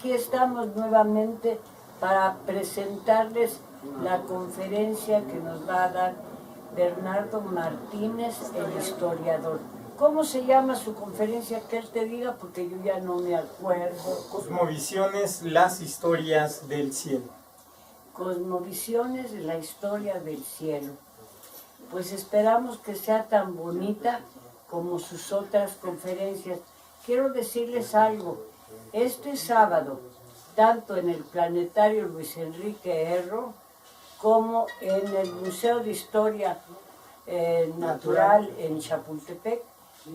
aquí estamos nuevamente para presentarles la conferencia que nos va a dar Bernardo Martínez, el historiador. ¿Cómo se llama su conferencia? Que él te diga, porque yo ya no me acuerdo. Cosmovisiones, las historias del cielo. Cosmovisiones, la historia del cielo. Pues esperamos que sea tan bonita como sus otras conferencias. Quiero decirles algo. Este sábado, tanto en el Planetario Luis Enrique Erro, como en el Museo de Historia Natural en Chapultepec,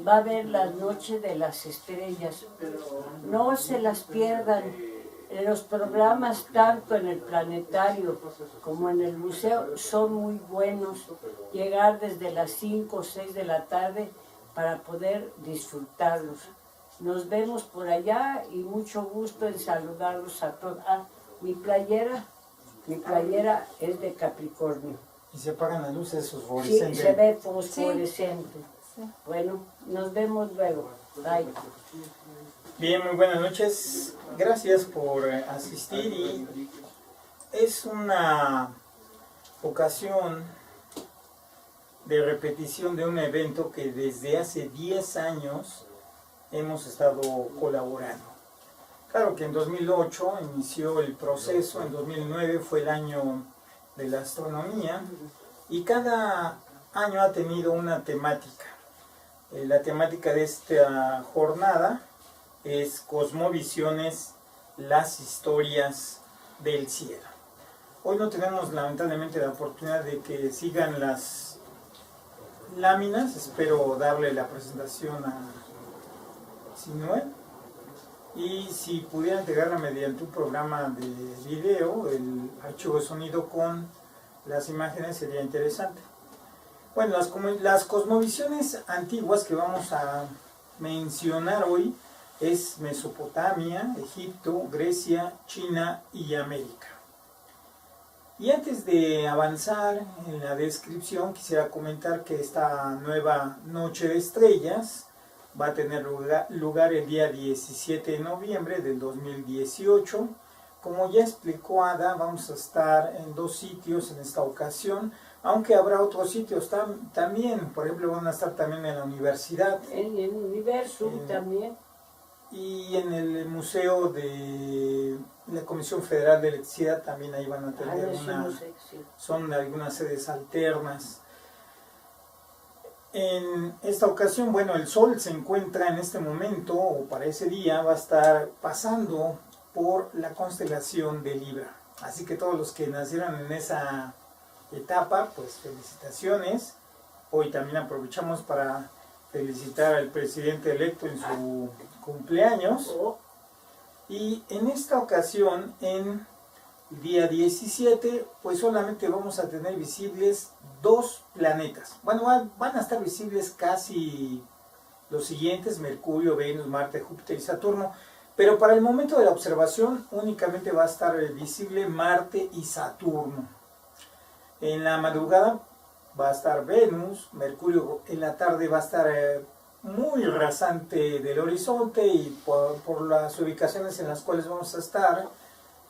va a haber la Noche de las Estrellas. No se las pierdan. Los programas, tanto en el Planetario como en el museo, son muy buenos. Llegar desde las 5 o 6 de la tarde para poder disfrutarlos. Nos vemos por allá y mucho gusto en saludarlos a todos. Ah, mi playera es de Capricornio. Y se apagan las luces Sí, fosforescentes. se ve fosforescente. Sí. Bueno, nos vemos luego. Bye. Bien, muy buenas noches. Gracias por asistir y es una ocasión de repetición de un evento que desde hace 10 años hemos estado colaborando. Claro que en 2008 inició el proceso, en 2009 fue el año de la astronomía y cada año ha tenido una temática. La temática de esta jornada es Cosmovisiones, las historias del cielo. Hoy no tenemos lamentablemente la oportunidad de que sigan las láminas. Espero darle la presentación a Sinuel. Y si pudiera integrarla mediante un programa de video, el archivo de sonido con las imágenes sería interesante. Bueno, las cosmovisiones antiguas que vamos a mencionar hoy es Mesopotamia, Egipto, Grecia, China y América. Y antes de avanzar en la descripción, quisiera comentar que esta nueva Noche de Estrellas va a tener lugar el día 17 de noviembre del 2018. Como ya explicó Ada, vamos a estar en 2 sitios en esta ocasión, aunque habrá otros sitios también. Por ejemplo, van a estar también en la universidad. En el Universum también. Y en el Museo de la Comisión Federal de Electricidad también ahí van a tener son algunas sedes alternas. En esta ocasión, bueno, el Sol se encuentra en este momento, o para ese día, va a estar pasando por la constelación de Libra. Así que todos los que nacieron en esa etapa, pues felicitaciones. Hoy también aprovechamos para felicitar al presidente electo en su cumpleaños. Y en esta ocasión, en el día 17, pues solamente vamos a tener visibles 2 planetas. Bueno, van a estar visibles casi los siguientes: Mercurio, Venus, Marte, Júpiter y Saturno. Pero para el momento de la observación únicamente va a estar visible Marte y Saturno. En la madrugada va a estar Venus, Mercurio en la tarde va a estar muy rasante del horizonte, y por las ubicaciones en las cuales vamos a estar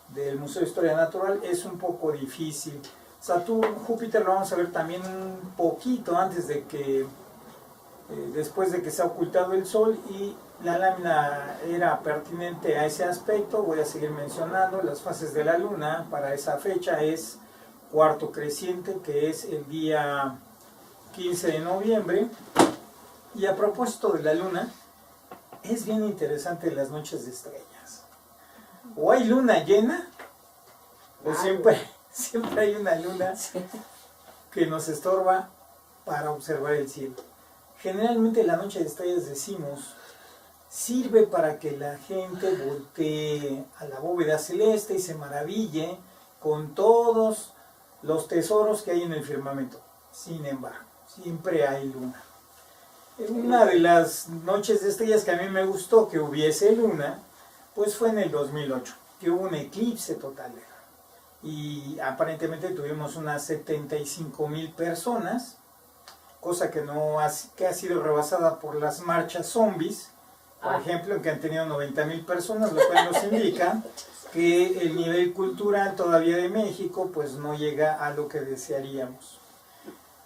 del Museo de Historia Natural es un poco difícil. Júpiter lo vamos a ver también un poquito antes de que, después de que se ha ocultado el Sol, y la lámina era pertinente a ese aspecto. Voy a seguir mencionando las fases de la Luna. Para esa fecha es cuarto creciente, que es el día 15 de noviembre. Y a propósito de la Luna, es bien interesante las noches de estrellas. O hay luna llena, o siempre hay una luna que nos estorba para observar el cielo. Generalmente la noche de estrellas, decimos, sirve para que la gente voltee a la bóveda celeste y se maraville con todos los tesoros que hay en el firmamento. Sin embargo, siempre hay luna. Una de las noches de estrellas que a mí me gustó que hubiese luna, pues fue en el 2008, que hubo un eclipse total. Y aparentemente tuvimos unas 75,000 personas, cosa que ha sido rebasada por las marchas zombies, por ejemplo, que han tenido 90,000 personas, lo cual nos indica que el nivel cultural todavía de México pues no llega a lo que desearíamos.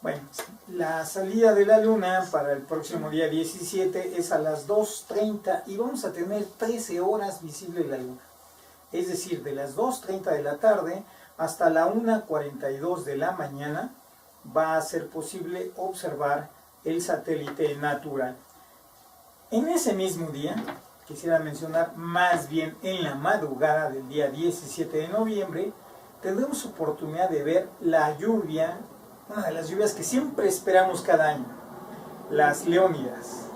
Bueno, la salida de la luna para el próximo día 17 es a las 2:30 y vamos a tener 13 horas visible la luna. Es decir, de las 2:30 de la tarde hasta la 1:42 de la mañana va a ser posible observar el satélite natural. En ese mismo día, quisiera mencionar más bien en la madrugada del día 17 de noviembre, tendremos oportunidad de ver la lluvia, una de las lluvias que siempre esperamos cada año, las Leónidas.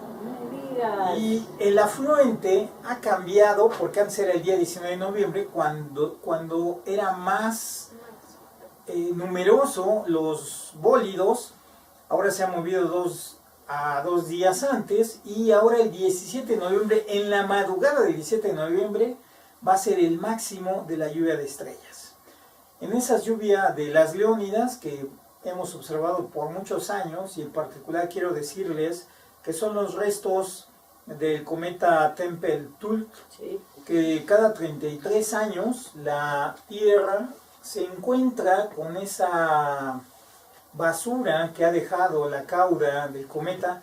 Y el afluente ha cambiado porque antes era el día 19 de noviembre cuando era más numeroso los bólidos. Ahora se ha movido 2 días antes y ahora el 17 de noviembre, en la madrugada del 17 de noviembre, va a ser el máximo de la lluvia de estrellas. En esa lluvia de las Leónidas que hemos observado por muchos años, y en particular quiero decirles que son los restos del cometa Tempel-Tult, que cada 33 años la Tierra se encuentra con esa basura que ha dejado la cauda del cometa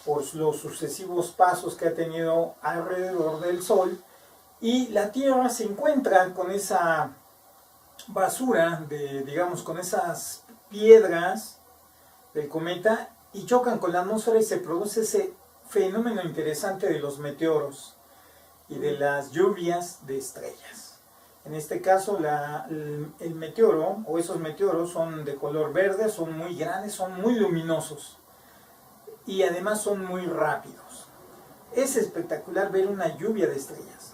por los sucesivos pasos que ha tenido alrededor del Sol, y la Tierra se encuentra con esa basura, digamos con esas piedras del cometa, y chocan con la atmósfera y se produce ese fenómeno interesante de los meteoros y de las lluvias de estrellas. En este caso el meteoro o esos meteoros son de color verde, son muy grandes, son muy luminosos y además son muy rápidos. Es espectacular ver una lluvia de estrellas.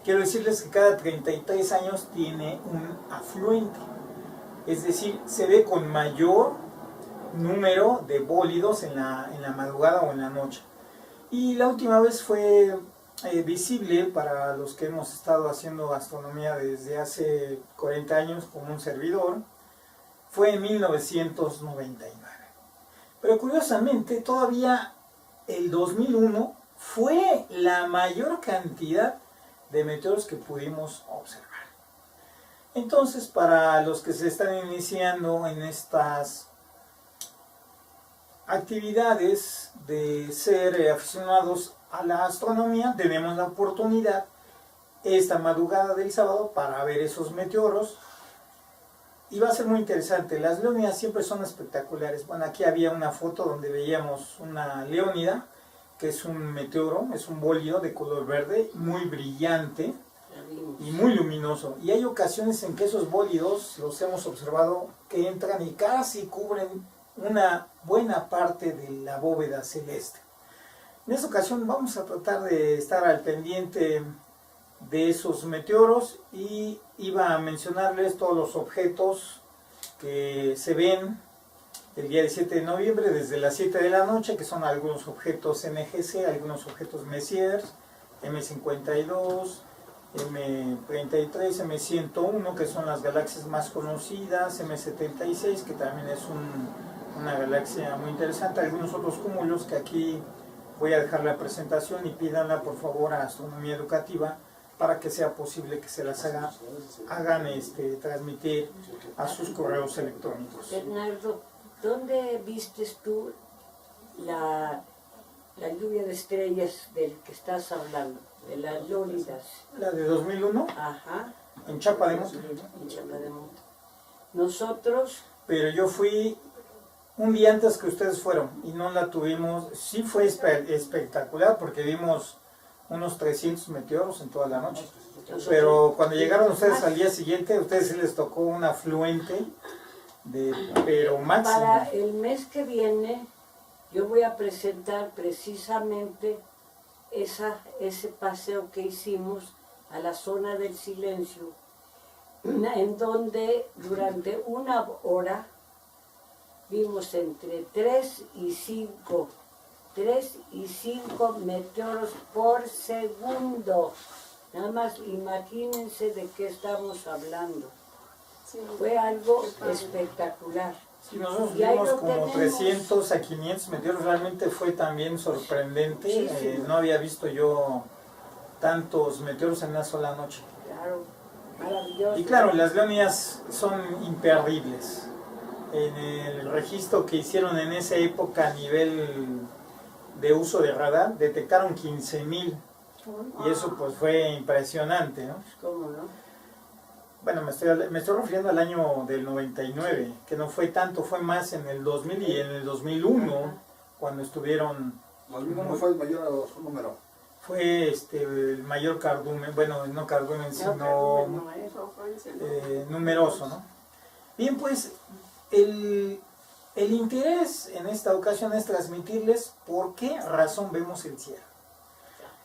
Quiero decirles que cada 33 años tiene un afluente, es decir, se ve con mayor número de bólidos en la madrugada o en la noche. Y la última vez fue visible para los que hemos estado haciendo astronomía desde hace 40 años como un servidor, fue en 1999. Pero curiosamente todavía el 2001 fue la mayor cantidad de meteoros que pudimos observar. Entonces, para los que se están iniciando en estas actividades de ser aficionados a la astronomía, tenemos la oportunidad esta madrugada del sábado para ver esos meteoros y va a ser muy interesante. Las Leónidas siempre son espectaculares. Bueno, aquí había una foto donde veíamos una Leónida, que es un meteoro, es un bólido de color verde, muy brillante y muy luminoso. Y hay ocasiones en que esos bólidos los hemos observado que entran y casi cubren una buena parte de la bóveda celeste. En esta ocasión vamos a tratar de estar al pendiente de esos meteoros y iba a mencionarles todos los objetos que se ven el día 17 de noviembre desde las 7 de la noche, que son algunos objetos NGC, algunos objetos Messier, M52, M33, M101, que son las galaxias más conocidas, M76, que también es una galaxia muy interesante, algunos otros cúmulos que aquí voy a dejar la presentación y pídanla por favor a Astronomía Educativa para que sea posible que se las hagan transmitir a sus correos electrónicos. Bernardo, ¿dónde vistes tú la lluvia de estrellas del que estás hablando? De las Leónidas. ¿La de 2001? Ajá. En Chapa de Monte. En Chapa de Monte. Nosotros... Pero yo fui un día antes que ustedes fueron y no la tuvimos. Sí fue espectacular porque vimos unos 300 meteoros en toda la noche. Pero cuando llegaron ustedes al día siguiente, a ustedes sí les tocó un afluente pero máximo. Para el mes que viene yo voy a presentar precisamente ese paseo que hicimos a la zona del silencio, en donde durante 1 hora vimos entre 3 y 5 meteoros por segundo. Nada más imagínense de qué estamos hablando. Fue algo espectacular. Sí, nosotros Y ahí vimos lo como tenemos. 300 a 500 meteoros, realmente fue también sorprendente. Muchísimo. No había visto yo tantos meteoros en una sola noche. Claro, maravilloso. Y claro, las Leonidas son imperdibles. En el registro que hicieron en esa época a nivel de uso de radar, detectaron 15,000. Y eso pues fue impresionante, ¿no? ¿Cómo no? Bueno, me estoy refiriendo al año del 99, que no fue tanto, fue más en el 2000 y en el 2001, cuando estuvieron... 2001 fue el mayor número. Fue el mayor cardumen, bueno, no cardumen, sino numeroso, ¿no? Bien, pues el interés en esta ocasión es transmitirles por qué razón vemos el cielo.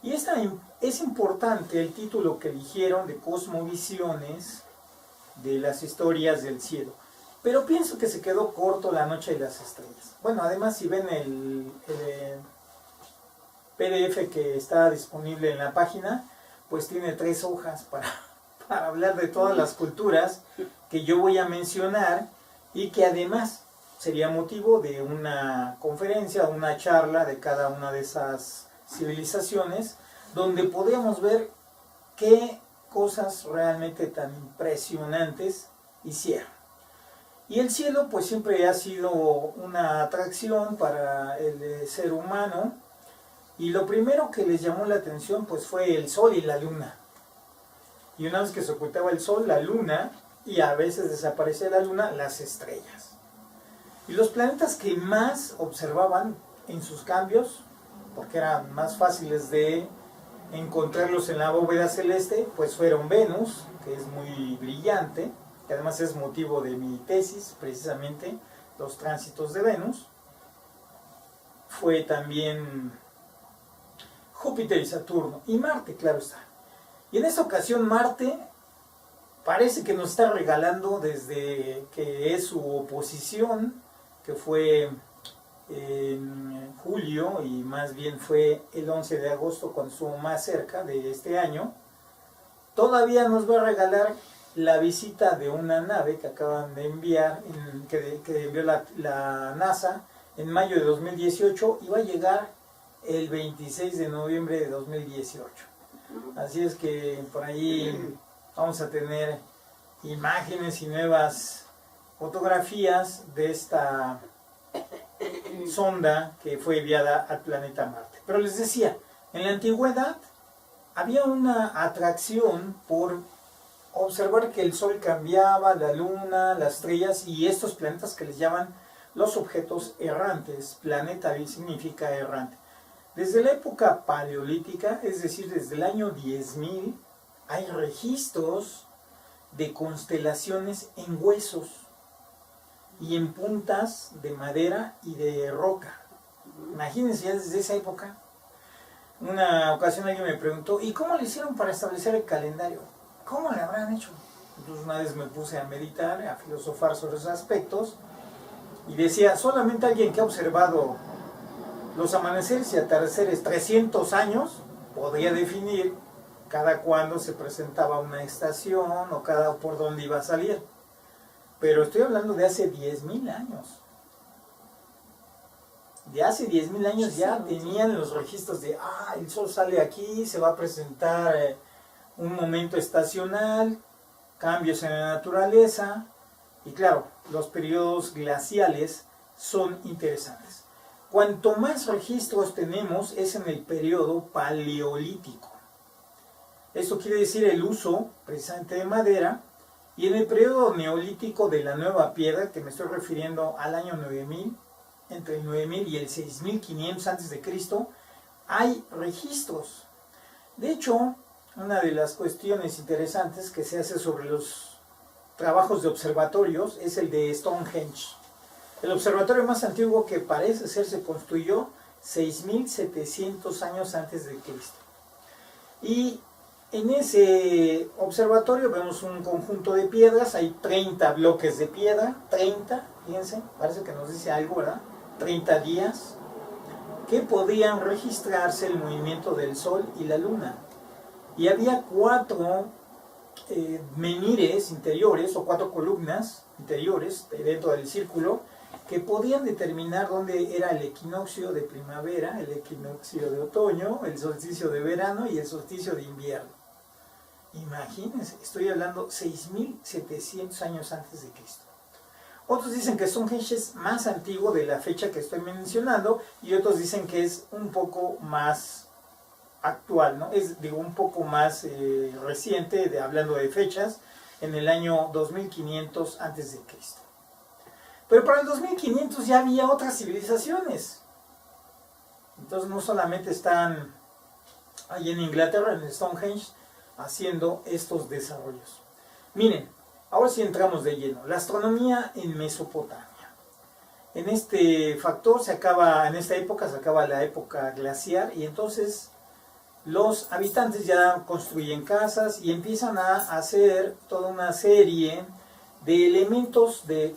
Y es importante el título que eligieron de Cosmovisiones de las historias del cielo. Pero pienso que se quedó corto La Noche de las Estrellas. Bueno, además si ven el PDF que está disponible en la página, pues tiene 3 hojas para hablar de todas las culturas que yo voy a mencionar y que además sería motivo de una conferencia, una charla de cada una de esas civilizaciones, donde podemos ver qué cosas realmente tan impresionantes hicieron. Y el cielo pues siempre ha sido una atracción para el ser humano, y lo primero que les llamó la atención pues fue el sol y la luna. Y una vez que se ocultaba el sol, la luna, y a veces desaparecía la luna, las estrellas. Y los planetas que más observaban en sus cambios, porque eran más fáciles de encontrarlos en la bóveda celeste, pues fueron Venus, que es muy brillante, que además es motivo de mi tesis, precisamente, los tránsitos de Venus. Fue también Júpiter y Saturno, y Marte, claro está. Y en esta ocasión Marte parece que nos está regalando desde que es su oposición, que fue en julio, y más bien fue el 11 de agosto cuando estuvo más cerca de este año, todavía nos va a regalar la visita de una nave que acaban de enviar, que envió la NASA en mayo de 2018, y va a llegar el 26 de noviembre de 2018. Así es que por ahí vamos a tener imágenes y nuevas fotografías de esta sonda que fue enviada al planeta Marte. Pero les decía, en la antigüedad había una atracción por observar que el Sol cambiaba, la Luna, las estrellas y estos planetas que les llaman los objetos errantes. Planeta significa errante. Desde la época paleolítica, es decir, desde el año 10.000, hay registros de constelaciones en huesos y en puntas de madera y de roca. Imagínense ya desde esa época. Una ocasión alguien me preguntó, ¿y cómo le hicieron para establecer el calendario? ¿Cómo le habrán hecho? Entonces una vez me puse a meditar, a filosofar sobre esos aspectos, y decía, solamente alguien que ha observado los amaneceres y atardeceres 300 años podría definir cada cuándo se presentaba una estación o cada por dónde iba a salir. Pero estoy hablando de hace 10.000 años. De hace 10.000 años ya tenían los registros de, el sol sale aquí, se va a presentar un momento estacional, cambios en la naturaleza, y claro, los periodos glaciales son interesantes. Cuanto más registros tenemos es en el periodo paleolítico. Esto quiere decir el uso precisamente de madera, y en el periodo neolítico de la nueva piedra, que me estoy refiriendo al año 9000, entre el 9000 y el 6500 a.C., hay registros. De hecho, una de las cuestiones interesantes que se hace sobre los trabajos de observatorios es el de Stonehenge. El observatorio más antiguo que parece ser se construyó 6700 años antes de Cristo. Y en ese observatorio vemos un conjunto de piedras, hay 30 bloques de piedra, 30, fíjense, parece que nos dice algo, ¿verdad? 30 días, que podían registrarse el movimiento del Sol y la Luna. Y había 4 menires interiores, o 4 columnas, interiores dentro del círculo que podían determinar dónde era el equinoccio de primavera, el equinoccio de otoño, el solsticio de verano y el solsticio de invierno. Imagínense, estoy hablando 6.700 años antes de Cristo. Otros dicen que Stonehenge es más antiguo de la fecha que estoy mencionando y otros dicen que es un poco más actual, ¿no? Es, digo, un poco más reciente, hablando de fechas, en el año 2500 antes de Cristo. Pero para el 2500 ya había otras civilizaciones. Entonces no solamente están ahí en Inglaterra, en Stonehenge, haciendo estos desarrollos. Miren, ahora sí entramos de lleno. La astronomía en Mesopotamia. En este factor en esta época se acaba la época glaciar y entonces los habitantes ya construyen casas y empiezan a hacer toda una serie de elementos de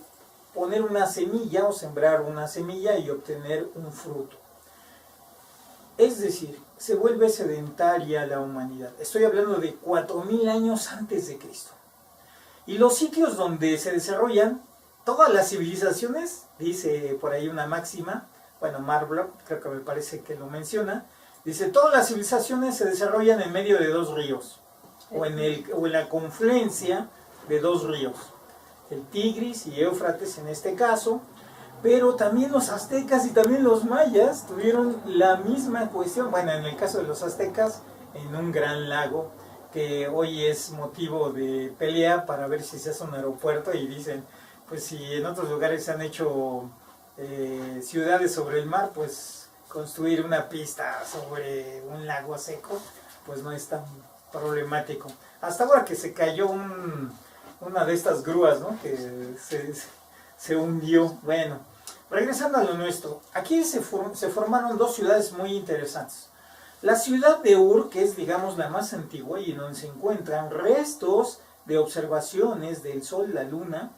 poner una semilla o sembrar una semilla y obtener un fruto. Es decir, se vuelve sedentaria la humanidad. Estoy hablando de 4000 años antes de Cristo. Y los sitios donde se desarrollan todas las civilizaciones, dice por ahí una máxima, bueno, Marblok creo que me parece que lo menciona, dice, todas las civilizaciones se desarrollan en medio de dos ríos, o en la confluencia de dos ríos, el Tigris y Éufrates en este caso, pero también los aztecas y también los mayas tuvieron la misma cuestión, bueno, en el caso de los aztecas, en un gran lago, que hoy es motivo de pelea para ver si se hace un aeropuerto y dicen, pues si en otros lugares se han hecho ciudades sobre el mar, pues construir una pista sobre un lago seco, pues no es tan problemático. Hasta ahora que se cayó una de estas grúas, ¿no? Que se hundió. Bueno, regresando a lo nuestro, aquí se formaron dos ciudades muy interesantes. La ciudad de Ur, que es, digamos, la más antigua y en donde se encuentran restos de observaciones del Sol, la Luna,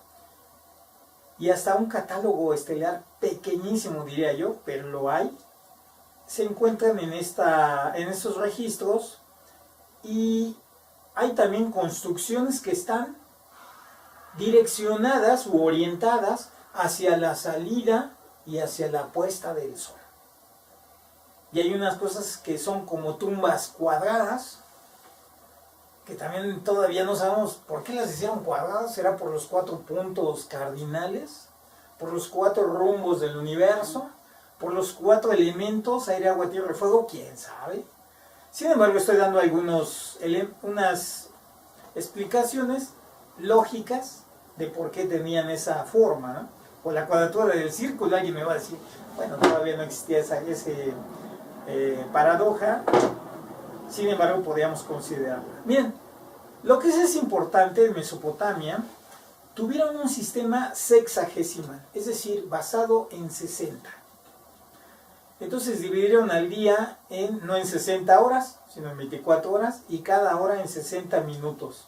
y hasta un catálogo estelar pequeñísimo, diría yo, pero lo hay, se encuentran en estos registros, y hay también construcciones que están direccionadas u orientadas hacia la salida y hacia la puesta del sol. Y hay unas cosas que son como tumbas cuadradas, que también todavía no sabemos por qué las hicieron cuadradas. ¿Será por los 4 puntos cardinales? ¿Por los 4 rumbos del universo? ¿Por los 4 elementos, aire, agua, tierra y fuego? ¿Quién sabe? Sin embargo, estoy dando unas explicaciones lógicas de por qué tenían esa forma, ¿no? Por la cuadratura del círculo, alguien me va a decir, bueno, todavía no existía esa paradoja, sin embargo, podíamos considerarla. Bien, lo que es importante en Mesopotamia, tuvieron un sistema sexagesimal, es decir, basado en 60. Entonces dividieron al día no en 60 horas, sino en 24 horas, y cada hora en 60 minutos.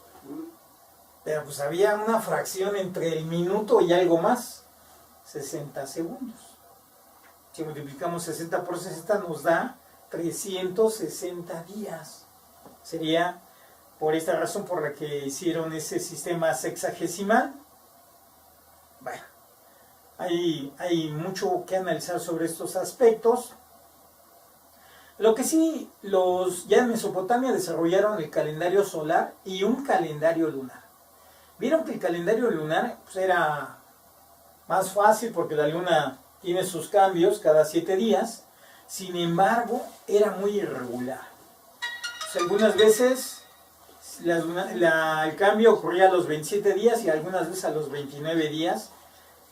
Pero pues había una fracción entre el minuto y algo más, 60 segundos. Si multiplicamos 60 por 60 nos da 360 días. Sería por esta razón por la que hicieron ese sistema sexagesimal. Bueno, hay mucho que analizar sobre estos aspectos. Lo que sí, ya en Mesopotamia desarrollaron el calendario solar y un calendario lunar. Vieron que el calendario lunar pues, era más fácil porque la luna tiene sus cambios cada 7 días. Sin embargo, era muy irregular. Pues, algunas veces el cambio ocurría a los 27 días y algunas veces a los 29 días.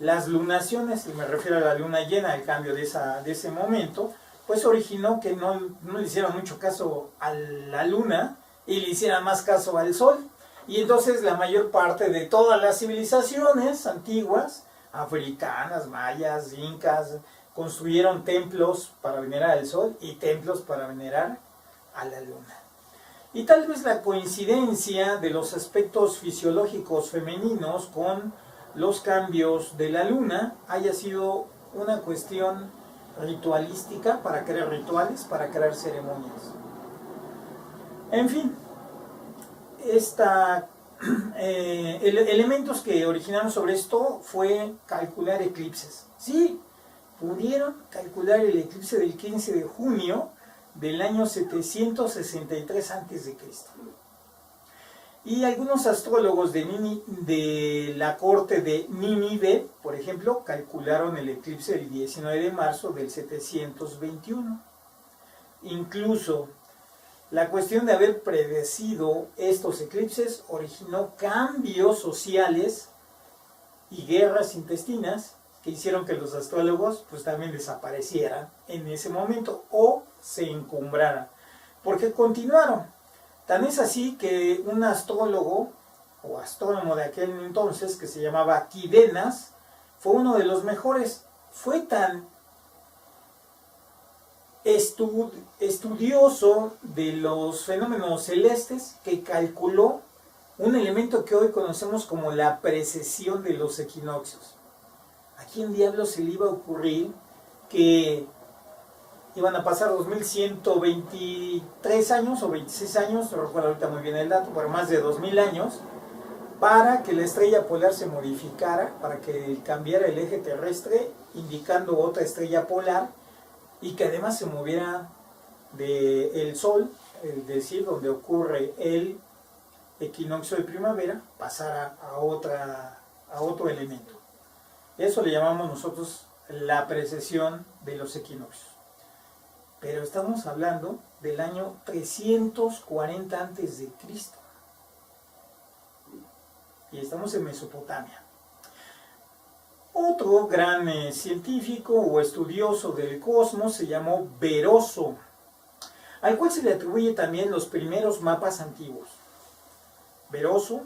Las lunaciones, y me refiero a la luna llena, el cambio de ese momento, pues originó que no le hicieran mucho caso a la luna y le hicieran más caso al sol. Y entonces la mayor parte de todas las civilizaciones antiguas, africanas, mayas, incas, construyeron templos para venerar al sol y templos para venerar a la luna. Y tal vez la coincidencia de los aspectos fisiológicos femeninos con los cambios de la luna haya sido una cuestión ritualística para crear rituales, para crear ceremonias. En fin, esta elementos que originaron sobre esto fue calcular eclipses. Sí, pudieron calcular el eclipse del 15 de junio del año 763 a.C. Y algunos astrólogos de la corte de Nínive, por ejemplo, calcularon el eclipse del 19 de marzo del 721. Incluso la cuestión de haber predecido estos eclipses originó cambios sociales y guerras intestinas que hicieron que los astrólogos pues también desaparecieran en ese momento o se encumbraran, porque continuaron. Tan es así que un astrólogo o astrónomo de aquel entonces, que se llamaba Quidenas, fue uno de los mejores. Fue tan estudioso de los fenómenos celestes que calculó un elemento que hoy conocemos como la precesión de los equinoccios. ¿A quién diablos se le iba a ocurrir que iban a pasar 2123 años o 26 años, no recuerdo ahorita muy bien el dato, pero más de 2000 años, para que la estrella polar se modificara, para que cambiara el eje terrestre, indicando otra estrella polar, y que además se moviera del Sol, es decir, donde ocurre el equinoccio de primavera, pasara a otro elemento. Eso le llamamos nosotros la precesión de los equinoccios. Pero estamos hablando del año 340 a.C. Y estamos en Mesopotamia. Otro gran científico o estudioso del cosmos se llamó Beroso, al cual se le atribuye también los primeros mapas antiguos. Beroso,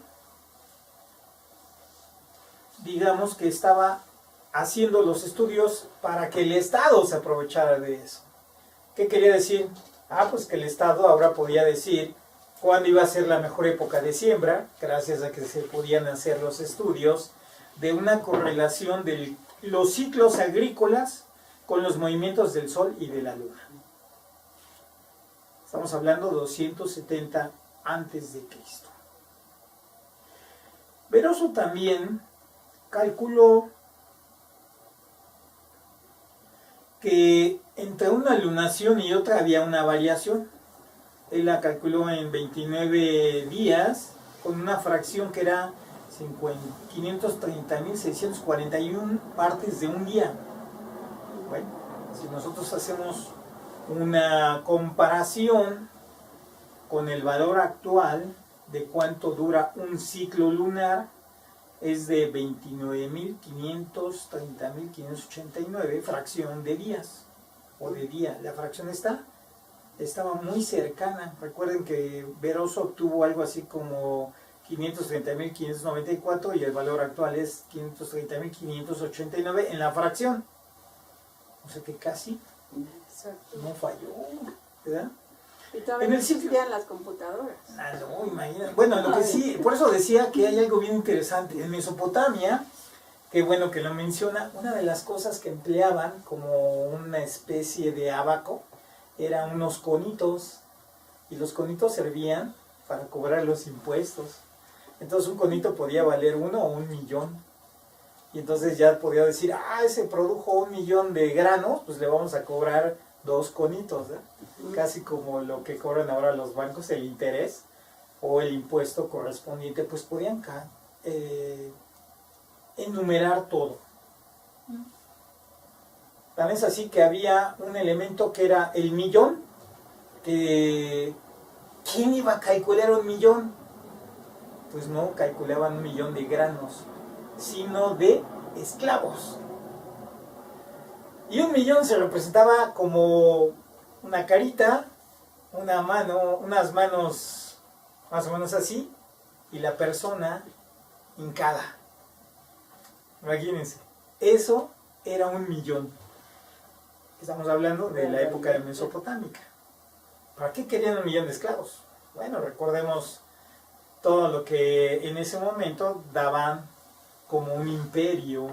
digamos que estaba haciendo los estudios para que el Estado se aprovechara de eso. ¿Qué quería decir? Pues que el Estado ahora podía decir cuándo iba a ser la mejor época de siembra, gracias a que se podían hacer los estudios de una correlación de los ciclos agrícolas con los movimientos del Sol y de la Luna. Estamos hablando de 270 a.C. Beroso también calculó que entre una lunación y otra había una variación. Él la calculó en 29 días con una fracción que era 530.641 partes de un día. Bueno, si nosotros hacemos una comparación con el valor actual de cuánto dura un ciclo lunar, es de 29.530.589 fracción de días o de día. La fracción estaba muy cercana. Recuerden que Beroso obtuvo algo así como 530.594 y el valor actual es 530.589 en la fracción. O sea que casi no falló, ¿verdad? Y todavía no existían las computadoras. No, imagínate. Bueno, lo que sí, por eso decía que hay algo bien interesante. En Mesopotamia, que bueno que lo menciona, una de las cosas que empleaban como una especie de ábaco eran unos conitos, y los conitos servían para cobrar los impuestos. Entonces un conito podía valer 1 o 1 millón. Y entonces ya podía decir, ese produjo 1 millón de granos, pues le vamos a cobrar 2 conitos, ¿eh? Casi como lo que cobran ahora los bancos, el interés o el impuesto correspondiente, pues podían enumerar todo. Tan es así que había un elemento que era el millón, que ¿quién iba a calcular 1 millón? Pues no calculaban 1 millón de granos, sino de esclavos. Y 1 millón se representaba como una carita, una mano, unas manos más o menos así, y la persona hincada. Imagínense, eso era 1 millón. Estamos hablando de la época de Mesopotámica. ¿Para qué querían 1 millón de esclavos? Bueno, recordemos todo lo que en ese momento daban como un imperio.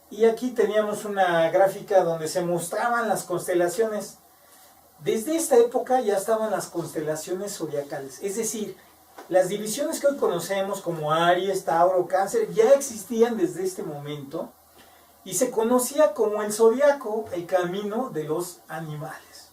Y aquí teníamos una gráfica donde se mostraban las constelaciones. Desde esta época ya estaban las constelaciones zodiacales, es decir, Las divisiones que hoy conocemos como Aries, Tauro, Cáncer, ya existían desde este momento y se conocía como el zodiaco, el camino de los animales.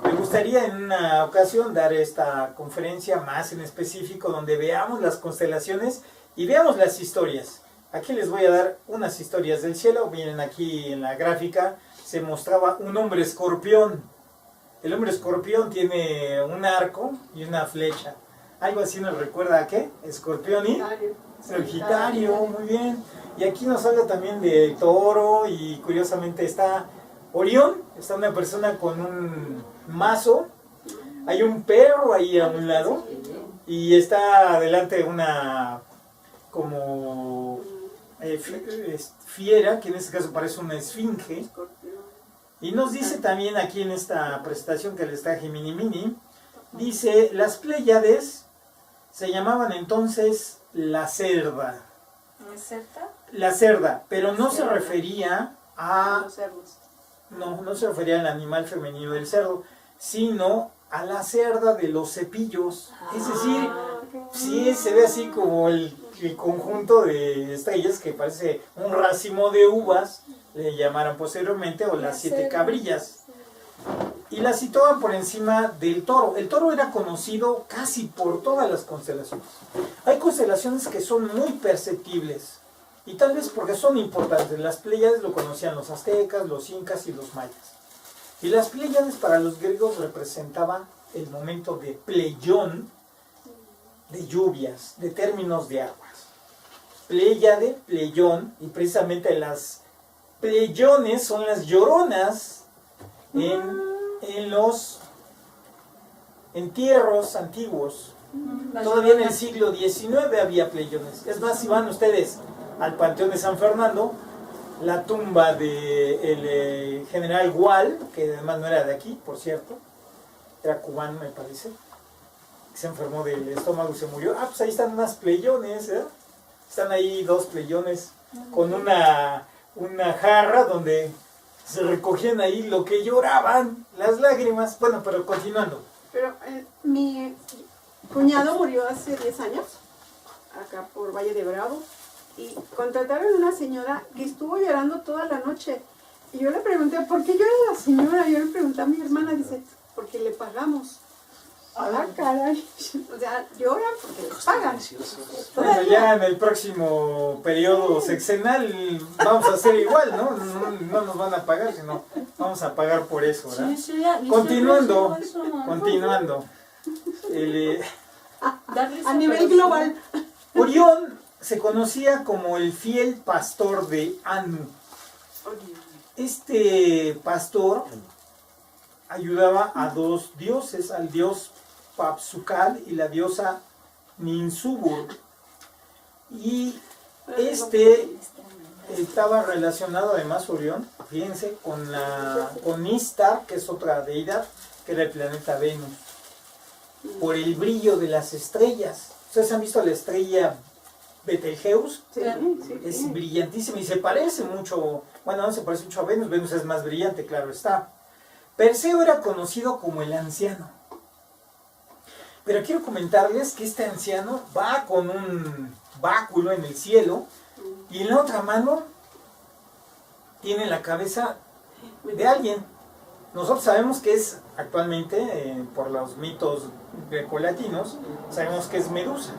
Me gustaría en una ocasión dar esta conferencia más en específico donde veamos las constelaciones y veamos las historias. Aquí les voy a dar unas historias del cielo. Miren, aquí en la gráfica se mostraba un hombre escorpión. El hombre escorpión tiene un arco y una flecha. Algo así nos recuerda a ¿qué? Escorpión y Sagitario, muy bien. Y aquí nos habla también de toro y curiosamente está Orión, está una persona con un mazo, hay un perro ahí a un lado y está delante una como fiera, que en este caso parece una esfinge. Y nos dice también aquí en esta presentación que les traje mini mini, dice, las Pléyades se llamaban entonces la cerda. La cerda, pero no se refería a... No se refería al animal femenino del cerdo, sino a la cerda de los cepillos. Es decir, sí se ve así como el conjunto de estrellas que parece un racimo de uvas, le llamaron posteriormente, o las 7 cabrillas. Y la situaban por encima del toro. El toro era conocido casi por todas las constelaciones. Hay constelaciones que son muy perceptibles, y tal vez porque son importantes. Las Pléyades lo conocían los aztecas, los incas y los mayas. Y las Pléyades para los griegos representaban el momento de pleión, de lluvias, de términos de aguas. Pléyade, pleión, y precisamente las pleyones son las lloronas en los entierros antiguos. Todavía en el siglo XIX había pleyones. Es más, si van ustedes al Panteón de San Fernando, la tumba del general Gual, que además no era de aquí, por cierto, era cubano me parece, se enfermó del estómago y se murió. Pues ahí están unas pleyones, ¿eh? Están ahí 2 pleyones con una jarra donde se recogían ahí lo que lloraban, las lágrimas. Bueno, pero continuando. Pero mi cuñado murió hace 10 años, acá por Valle de Bravo, y contrataron a una señora que estuvo llorando toda la noche. Y yo le pregunté, ¿por qué llora la señora? Yo le pregunté a mi hermana, dice, porque le pagamos. Ah, caray. O sea, lloran porque les pagan. Bueno, ya en el próximo periodo sexenal vamos a hacer igual, ¿no? No nos van a pagar, sino vamos a pagar por eso, ¿verdad? Continuando. A nivel global. Orión se conocía como el fiel pastor de Anu. Este pastor ayudaba a 2 dioses, al dios Papsukal y la diosa Ninsubur. Y estaba relacionado además Orión, fíjense, con Istar, que es otra deidad, que era el planeta Venus, por el brillo de las estrellas. ¿Ustedes han visto la estrella Betelgeuse? Sí. Es brillantísima y se parece mucho, bueno, no se parece mucho a Venus. Venus es más brillante, claro está. Perseo era conocido como el anciano. Pero quiero comentarles que este anciano va con un báculo en el cielo y en la otra mano tiene la cabeza de alguien. Nosotros sabemos que es actualmente, por los mitos grecolatinos, sabemos que es Medusa.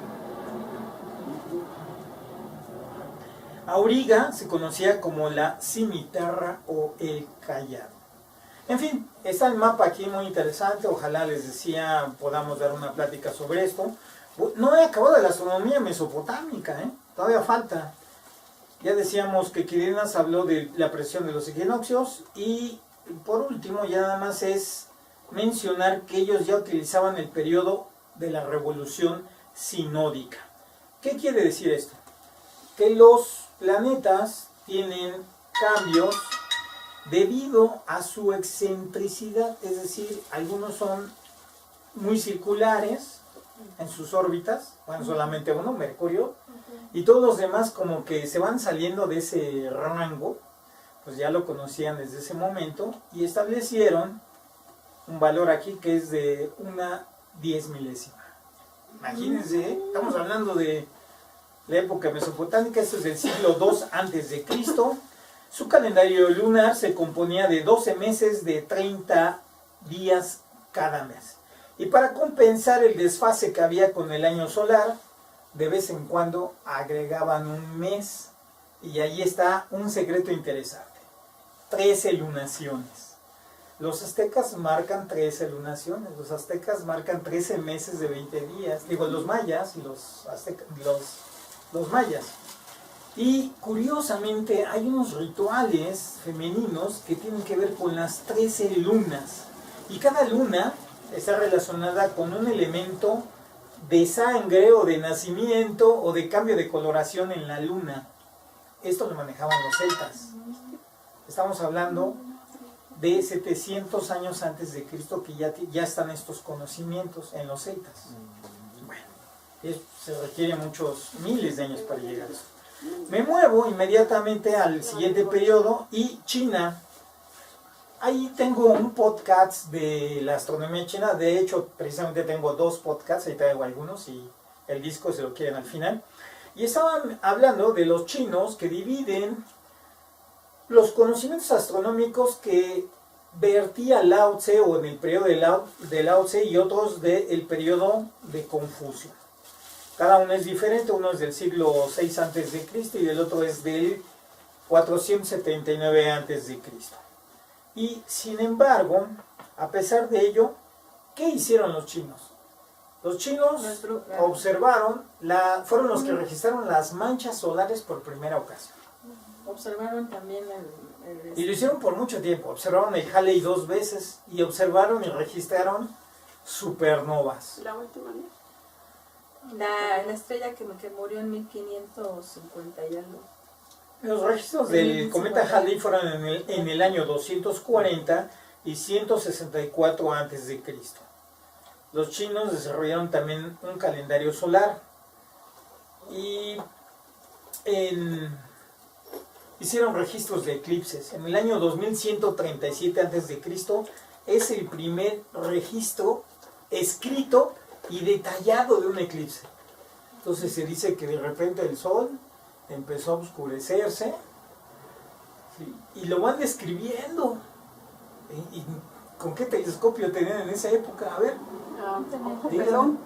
Auriga se conocía como la cimitarra o el callado. En fin, está el mapa aquí muy interesante, ojalá les decía podamos dar una plática sobre esto. No he acabado la astronomía mesopotámica, todavía falta. Ya decíamos que Quirinas habló de la precesión de los equinoccios y por último ya nada más es mencionar que ellos ya utilizaban el periodo de la revolución sinódica. ¿Qué quiere decir esto? Que los planetas tienen cambios debido a su excentricidad, es decir, algunos son muy circulares en sus órbitas, bueno, solamente uno, Mercurio, y todos los demás como que se van saliendo de ese rango, pues ya lo conocían desde ese momento, y establecieron un valor aquí que es de 1/10 milésima. Imagínense, estamos hablando de la época mesopotámica, esto es del siglo II antes de Cristo. Su calendario lunar se componía de 12 meses de 30 días cada mes. Y para compensar el desfase que había con el año solar, de vez en cuando agregaban un mes. Y ahí está un secreto interesante. 13 lunaciones. Los aztecas marcan 13 lunaciones. Los aztecas marcan 13 meses de 20 días. Digo, los mayas y los mayas. Y curiosamente hay unos rituales femeninos que tienen que ver con las 13 lunas. Y cada luna está relacionada con un elemento de sangre o de nacimiento o de cambio de coloración en la luna. Esto lo manejaban los celtas. Estamos hablando de 700 años antes de Cristo que ya están estos conocimientos en los celtas. Bueno, se requieren muchos miles de años para llegar a eso. Me muevo inmediatamente al siguiente periodo y China. Ahí tengo un podcast de la astronomía china. De hecho, precisamente tengo 2 podcasts, ahí traigo algunos y el disco se lo quieren al final. Y estaban hablando de los chinos que dividen los conocimientos astronómicos que vertía Lao Tse o en el periodo de Lao Tse y otros del periodo de Confucio. Cada uno es diferente, uno es del siglo VI a.C. y el otro es del 479 a.C. Y sin embargo, a pesar de ello, ¿qué hicieron los chinos? Los chinos observaron, fueron los que registraron las manchas solares por primera ocasión. Observaron también Y lo hicieron por mucho tiempo. Observaron el Halley 2 veces y observaron y registraron supernovas. La última, ¿no? la estrella que murió en 1550 y algo. Los registros del cometa Halley fueron en el año 240 y 164 a.C. Los chinos desarrollaron también un calendario solar y hicieron registros de eclipses. En el año 2137 a.C. es el primer registro escrito y detallado de un eclipse. Entonces se dice que de repente el sol empezó a oscurecerse, ¿sí? Y lo van describiendo. ¿Y con qué telescopio tenían en esa época? A ver, Perdón.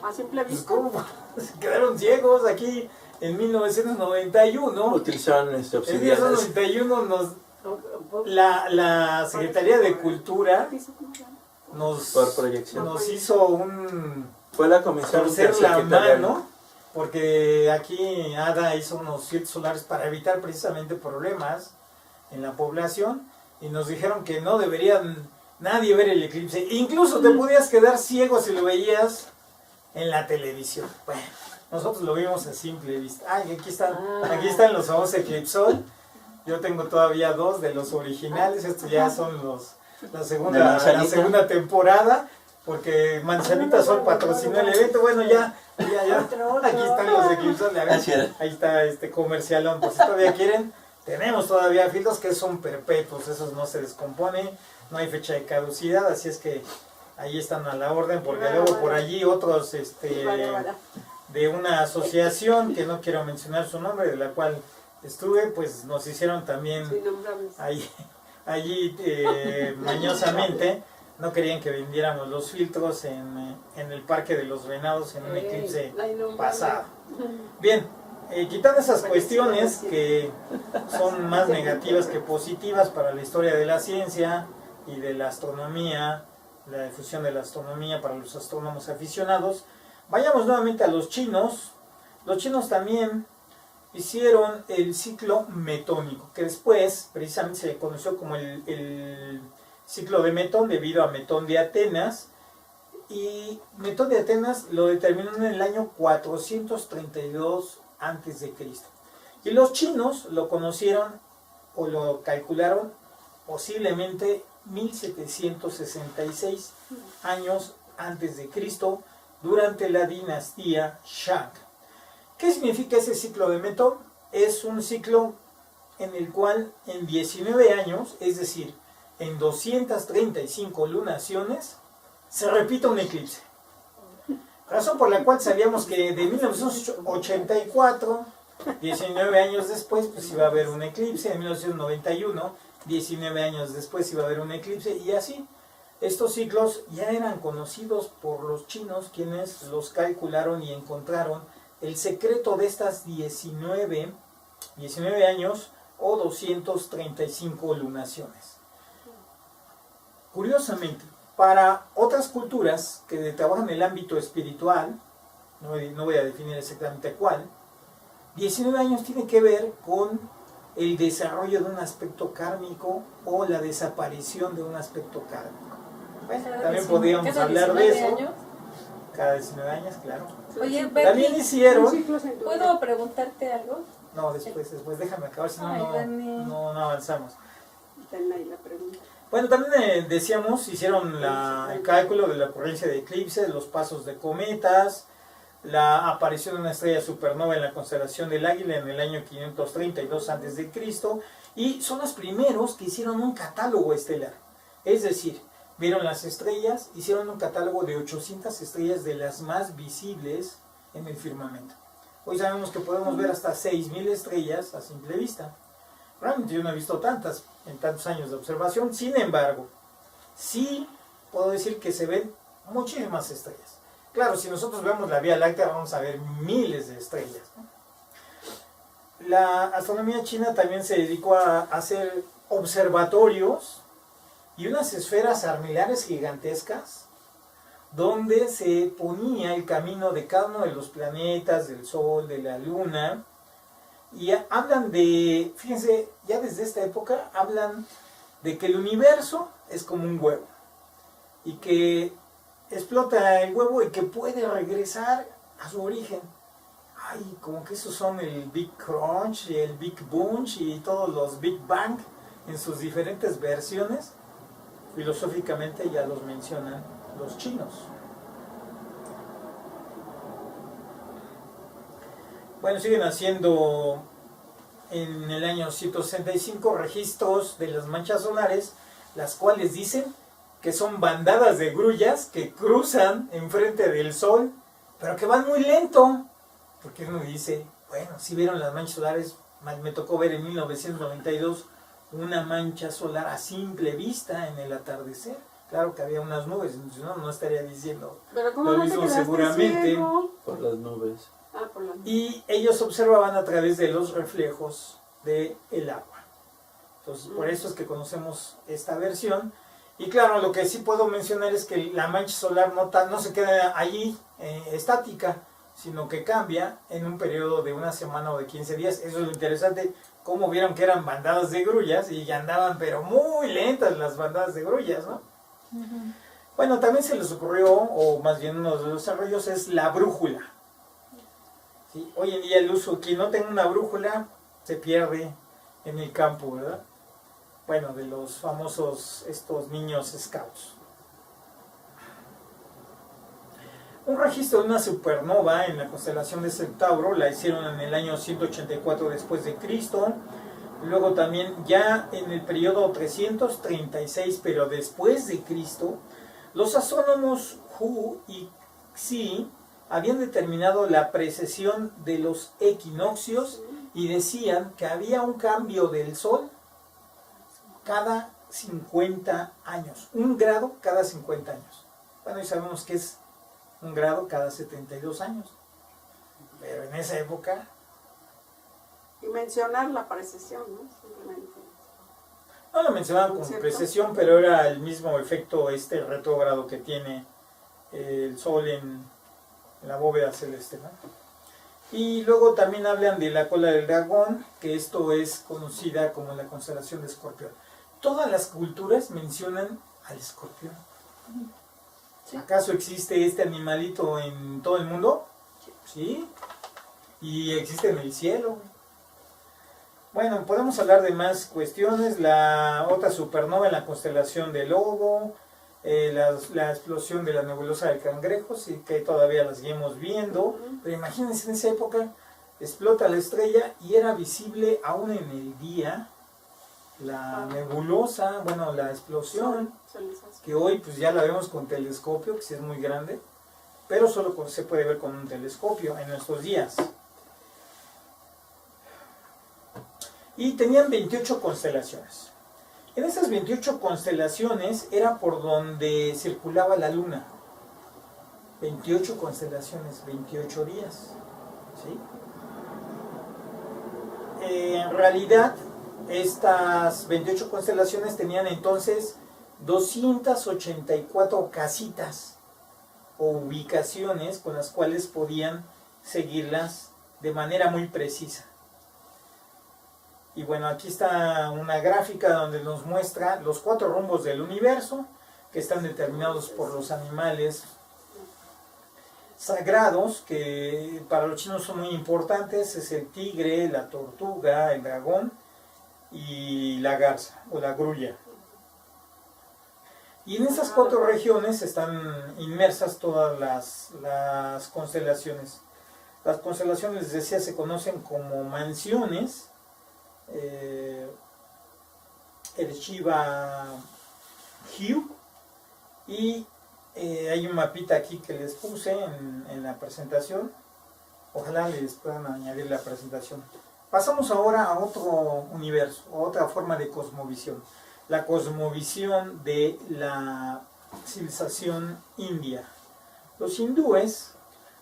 A simple pues, vista. ¿cómo? Se quedaron ciegos aquí en 1991. Utilizaban En obsidianas. 1991 la Secretaría de Cultura Por proyección. nos hizo un Fue la comisión torcer la intersecretarial. mano, porque aquí ADA hizo unos filtros solares para evitar precisamente problemas en la población y nos dijeron que no deberían nadie ver el eclipse. Incluso te podías quedar ciego si lo veías en la televisión. Bueno, nosotros lo vimos a simple vista. Ay, aquí están los famosos Eclipsol. Yo tengo todavía 2 de los originales. Estos ya son la segunda temporada, porque Manzanita Sol patrocinó el evento. Bueno, ya. Aquí están los Eclipsol. A ver, ahí está este comercialón. Por si todavía quieren, tenemos todavía filtros que son perpetuos. Esos no se descomponen, no hay fecha de caducidad, así es que ahí están a la orden, porque luego por allí otros de una asociación que no quiero mencionar su nombre, de la cual estuve, pues nos hicieron también allí mañosamente, no querían que vendiéramos los filtros en el Parque de los Venados en un eclipse pasado. Bien, quitando esas cuestiones que son más negativas que positivas para la historia de la ciencia y de la astronomía, la difusión de la astronomía para los astrónomos aficionados, vayamos nuevamente a los chinos. Los chinos también hicieron el ciclo metónico, que después precisamente se le conoció como el ciclo de Metón, debido a Metón de Atenas, y Metón de Atenas lo determinó en el año 432 a.C. Y los chinos lo conocieron o lo calcularon posiblemente 1766 años antes de Cristo, durante la dinastía Shang. ¿Qué significa ese ciclo de Metón? Es un ciclo en el cual en 19 años, es decir, en 235 lunaciones, se repite un eclipse. Razón por la cual sabíamos que de 1984, 19 años después, pues iba a haber un eclipse. En 1991, 19 años después iba a haber un eclipse, y así. Estos ciclos ya eran conocidos por los chinos, quienes los calcularon y encontraron el secreto de estas 19 años o 235 lunaciones. Curiosamente, para otras culturas que trabajan en el ámbito espiritual, no voy a definir exactamente cuál, 19 años tiene que ver con el desarrollo de un aspecto kármico o la desaparición de un aspecto kármico. Bueno, también podríamos hablar de eso. Años? Cada 19 años, claro. Oye, También Betty, hicieron... ¿puedo preguntarte algo? No, después, déjame acabar, si no, Ay, Dani. no avanzamos. Ten ahí la pregunta. Bueno, también decíamos, hicieron el cálculo de la ocurrencia de eclipses, los pasos de cometas, la aparición de una estrella supernova en la constelación del Águila en el año 532 a.C., y son los primeros que hicieron un catálogo estelar. Es decir, vieron las estrellas, hicieron un catálogo de 800 estrellas de las más visibles en el firmamento. Hoy sabemos que podemos ver hasta 6.000 estrellas a simple vista. Realmente yo no he visto tantas en tantos años de observación. Sin embargo, sí puedo decir que se ven muchísimas estrellas. Claro, si nosotros vemos la Vía Láctea vamos a ver miles de estrellas, ¿no? La astronomía china también se dedicó a hacer observatorios y unas esferas armilares gigantescas donde se ponía el camino de cada uno de los planetas, del Sol, de la Luna, y hablan de, fíjense, ya desde esta época hablan de que el universo es como un huevo y que explota el huevo y que puede regresar a su origen. Ay, como que esos son el Big Crunch, el Big Bunch y todos los Big Bang en sus diferentes versiones. Filosóficamente ya los mencionan los chinos. Bueno, siguen haciendo en el año 165 registros de las manchas solares, las cuales dicen que son bandadas de grullas que cruzan enfrente del Sol, pero que van muy lento. Porque uno dice, bueno, si vieron las manchas solares, me tocó ver en 1992 una mancha solar a simple vista en el atardecer. Claro que había unas nubes, entonces no estaría diciendo Pero ¿cómo lo no te mismo quedaste seguramente. ciego? Por las nubes. Ah, por la Y ellos observaban a través de los reflejos del agua. Entonces, por eso es que conocemos esta versión. Y claro, lo que sí puedo mencionar es que la mancha solar no se queda allí estática, sino que cambia en un periodo de una semana o de 15 días. Eso es lo interesante, cómo vieron que eran bandadas de grullas y andaban pero muy lentas las bandadas de grullas, ¿no? Uh-huh. Bueno, también se les ocurrió, o más bien uno de los desarrollos es la brújula. ¿Sí? Hoy en día el uso, quien no tenga una brújula se pierde en el campo, ¿verdad? Bueno, de los famosos estos niños scouts. Un registro de una supernova en la constelación de Centauro la hicieron en el año 184 después de Cristo. Luego también ya en el periodo 336, pero después de Cristo, los astrónomos Hu y Xi habían determinado la precesión de los equinoccios y decían que había un cambio del Sol cada 50 años, 1 grado cada 50 años. Bueno, y sabemos que es 1 grado cada 72 años, pero en esa época... Y mencionar la precesión, ¿no? Simplemente. No lo mencionaban con precesión, pero era el mismo efecto retrógrado que tiene el Sol en la bóveda celeste, ¿no? Y luego también hablan de la cola del dragón, que esto es conocida como la constelación de Escorpión. Todas las culturas mencionan al escorpión. ¿Sí? ¿Acaso existe este animalito en todo el mundo? Sí. Y existe en el cielo. Bueno, podemos hablar de más cuestiones. La otra supernova en la constelación del Lobo, la explosión de la nebulosa del Cangrejo, sí, que todavía la seguimos viendo. Pero imagínense, en esa época explota la estrella y era visible aún en el día la nebulosa, bueno, la explosión, que hoy pues ya la vemos con telescopio, que sí es muy grande, pero solo se puede ver con un telescopio en nuestros días. Y tenían 28 constelaciones. En esas 28 constelaciones era por donde circulaba la luna. 28 constelaciones, 28 días. ¿Sí? En realidad, estas 28 constelaciones tenían entonces 284 casitas o ubicaciones con las cuales podían seguirlas de manera muy precisa. Y bueno, aquí está una gráfica donde nos muestra los 4 rumbos del universo que están determinados por los animales sagrados, que para los chinos son muy importantes. Es el tigre, la tortuga, el dragón y la garza o la grulla. Y en esas 4 regiones están inmersas todas las constelaciones. Las constelaciones, les decía, se conocen como mansiones. El Shiva Hugh, y hay un mapita aquí que les puse en la presentación. Ojalá les puedan añadir la presentación. Pasamos ahora a otro universo, a otra forma de cosmovisión, la cosmovisión de la civilización india. Los hindúes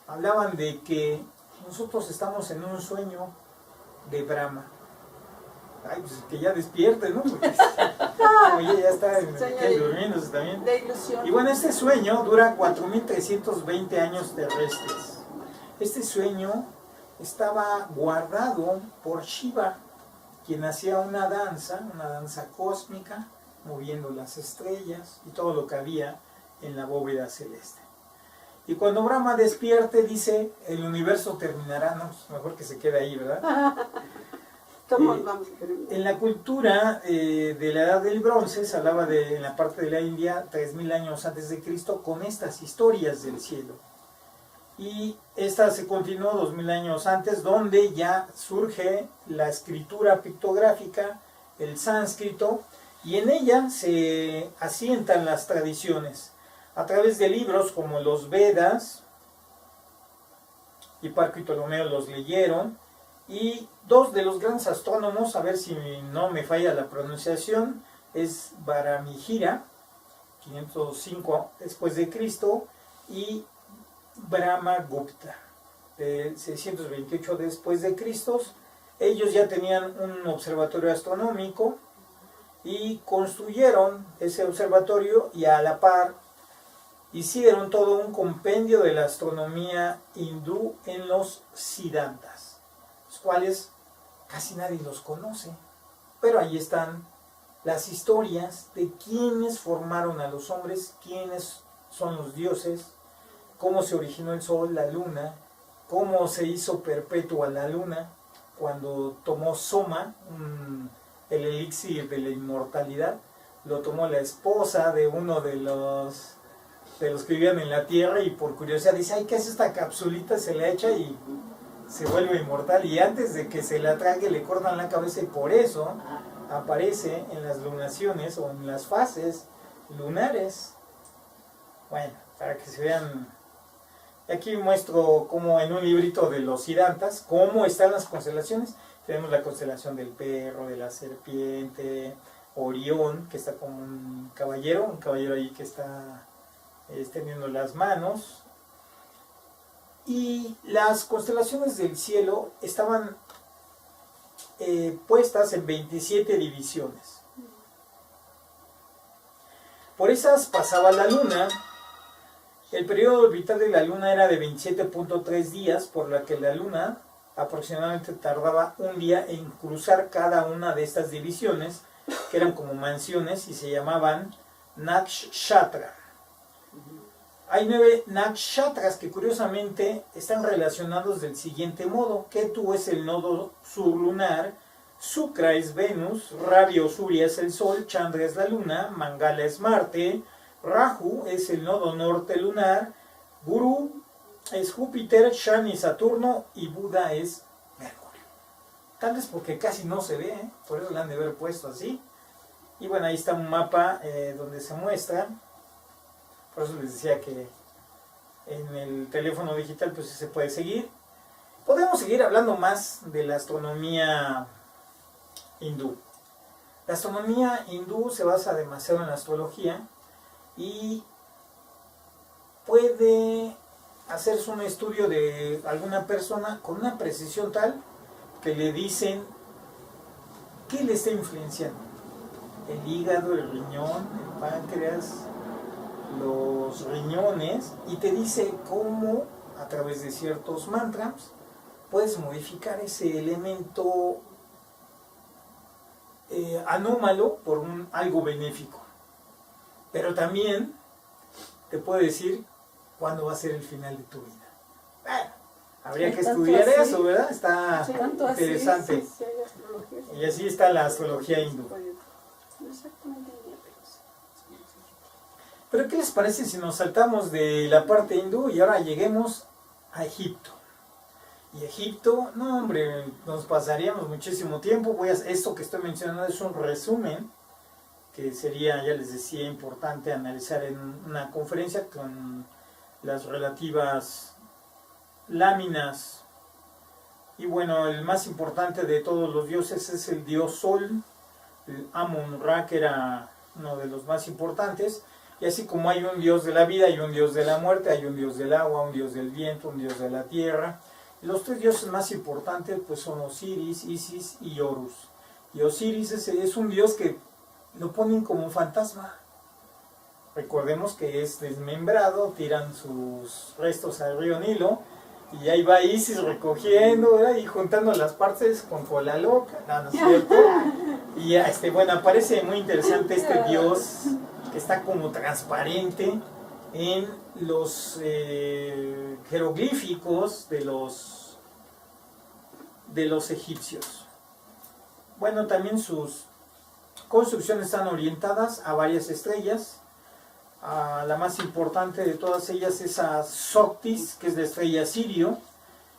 hablaban de que nosotros estamos en un sueño de Brahma. Ay, pues que ya despierte, ¿no? Porque ya está durmiéndose también. De ilusión. Y bueno, este sueño dura 4.320 años terrestres. Este sueño estaba guardado por Shiva, quien hacía una danza cósmica, moviendo las estrellas y todo lo que había en la bóveda celeste. Y cuando Brahma despierte, dice, el universo terminará, no, pues mejor que se quede ahí, ¿verdad? En la cultura de la Edad del Bronce se hablaba en la parte de la India 3000 años antes de Cristo con estas historias del cielo, y esta se continuó 2000 años antes, donde ya surge la escritura pictográfica, el sánscrito, y en ella se asientan las tradiciones a través de libros como los Vedas. Hiparco y Ptolomeo los leyeron. Y 2 de los grandes astrónomos, a ver si no me falla la pronunciación, es Brahmihira, 505 después de Cristo, y Brahmagupta, de 628 después de Cristo. Ellos ya tenían un observatorio astronómico y construyeron ese observatorio, y a la par hicieron todo un compendio de la astronomía hindú en los Siddhantas, los cuales casi nadie los conoce, pero ahí están las historias de quiénes formaron a los hombres, quiénes son los dioses, cómo se originó el sol, la luna, cómo se hizo perpetua la luna cuando tomó Soma, el elixir de la inmortalidad. Lo tomó la esposa de uno de los que vivían en la tierra, y por curiosidad dice, ay, ¿qué es esta capsulita? Se la echa y se vuelve inmortal, y antes de que se la trague le cortan la cabeza, y por eso aparece en las lunaciones o en las fases lunares. Bueno, para que se vean. Aquí muestro como en un librito de los Siddhantas cómo están las constelaciones. Tenemos la constelación del perro, de la serpiente, Orión, que está como un caballero ahí que está extendiendo las manos. Y las constelaciones del cielo estaban puestas en 27 divisiones. Por esas pasaba la luna. El periodo orbital de la luna era de 27.3 días, por la que la luna aproximadamente tardaba un día en cruzar cada una de estas divisiones, que eran como mansiones y se llamaban nakshatra. Hay 9 nakshatras que curiosamente están relacionados del siguiente modo. Ketu es el nodo surlunar, Shukra es Venus, Ravi o Surya es el Sol, Chandra es la Luna, Mangala es Marte, Rahu es el nodo norte lunar, Guru es Júpiter, Shani Saturno y Buda es Mercurio. Tal vez porque casi no se ve, por eso la han de haber puesto así. Y bueno, ahí está un mapa donde se muestra. Por eso les decía que en el teléfono digital, pues se puede seguir. Podemos seguir hablando más de la astronomía hindú. La astronomía hindú se basa demasiado en la astrología y puede hacerse un estudio de alguna persona con una precisión tal que le dicen qué le está influenciando. El hígado, el riñón, el páncreas, los riñones, y te dice cómo a través de ciertos mantras puedes modificar ese elemento anómalo por algo benéfico. Pero también te puede decir cuándo va a ser el final de tu vida. Bueno, habría que estudiar eso, ¿verdad? Está interesante. Sí, hay astrología, sí. Y así está la astrología hindú. No exactamente el día, pero sí. Pero ¿qué les parece si nos saltamos de la parte hindú y ahora lleguemos a Egipto? Y Egipto, no hombre, nos pasaríamos muchísimo tiempo. Esto que estoy mencionando es un resumen que sería, ya les decía, importante analizar en una conferencia con las relativas láminas. Y bueno, el más importante de todos los dioses es el dios Sol, el Amon-Ra, que era uno de los más importantes. Y así como hay un dios de la vida, hay un dios de la muerte, hay un dios del agua, un dios del viento, un dios de la tierra. Los tres dioses más importantes pues son Osiris, Isis y Horus. Y Osiris es un dios que lo ponen como un fantasma. Recordemos que es desmembrado, tiran sus restos al río Nilo, y ahí va Isis recogiendo, ¿verdad? Y juntando las partes con cola loca, ¿no es cierto? Y bueno, aparece muy interesante este dios que está como transparente en los jeroglíficos de los egipcios. Bueno, también sus construcciones están orientadas a varias estrellas. La más importante de todas ellas es a Soctis, que es la estrella Sirio,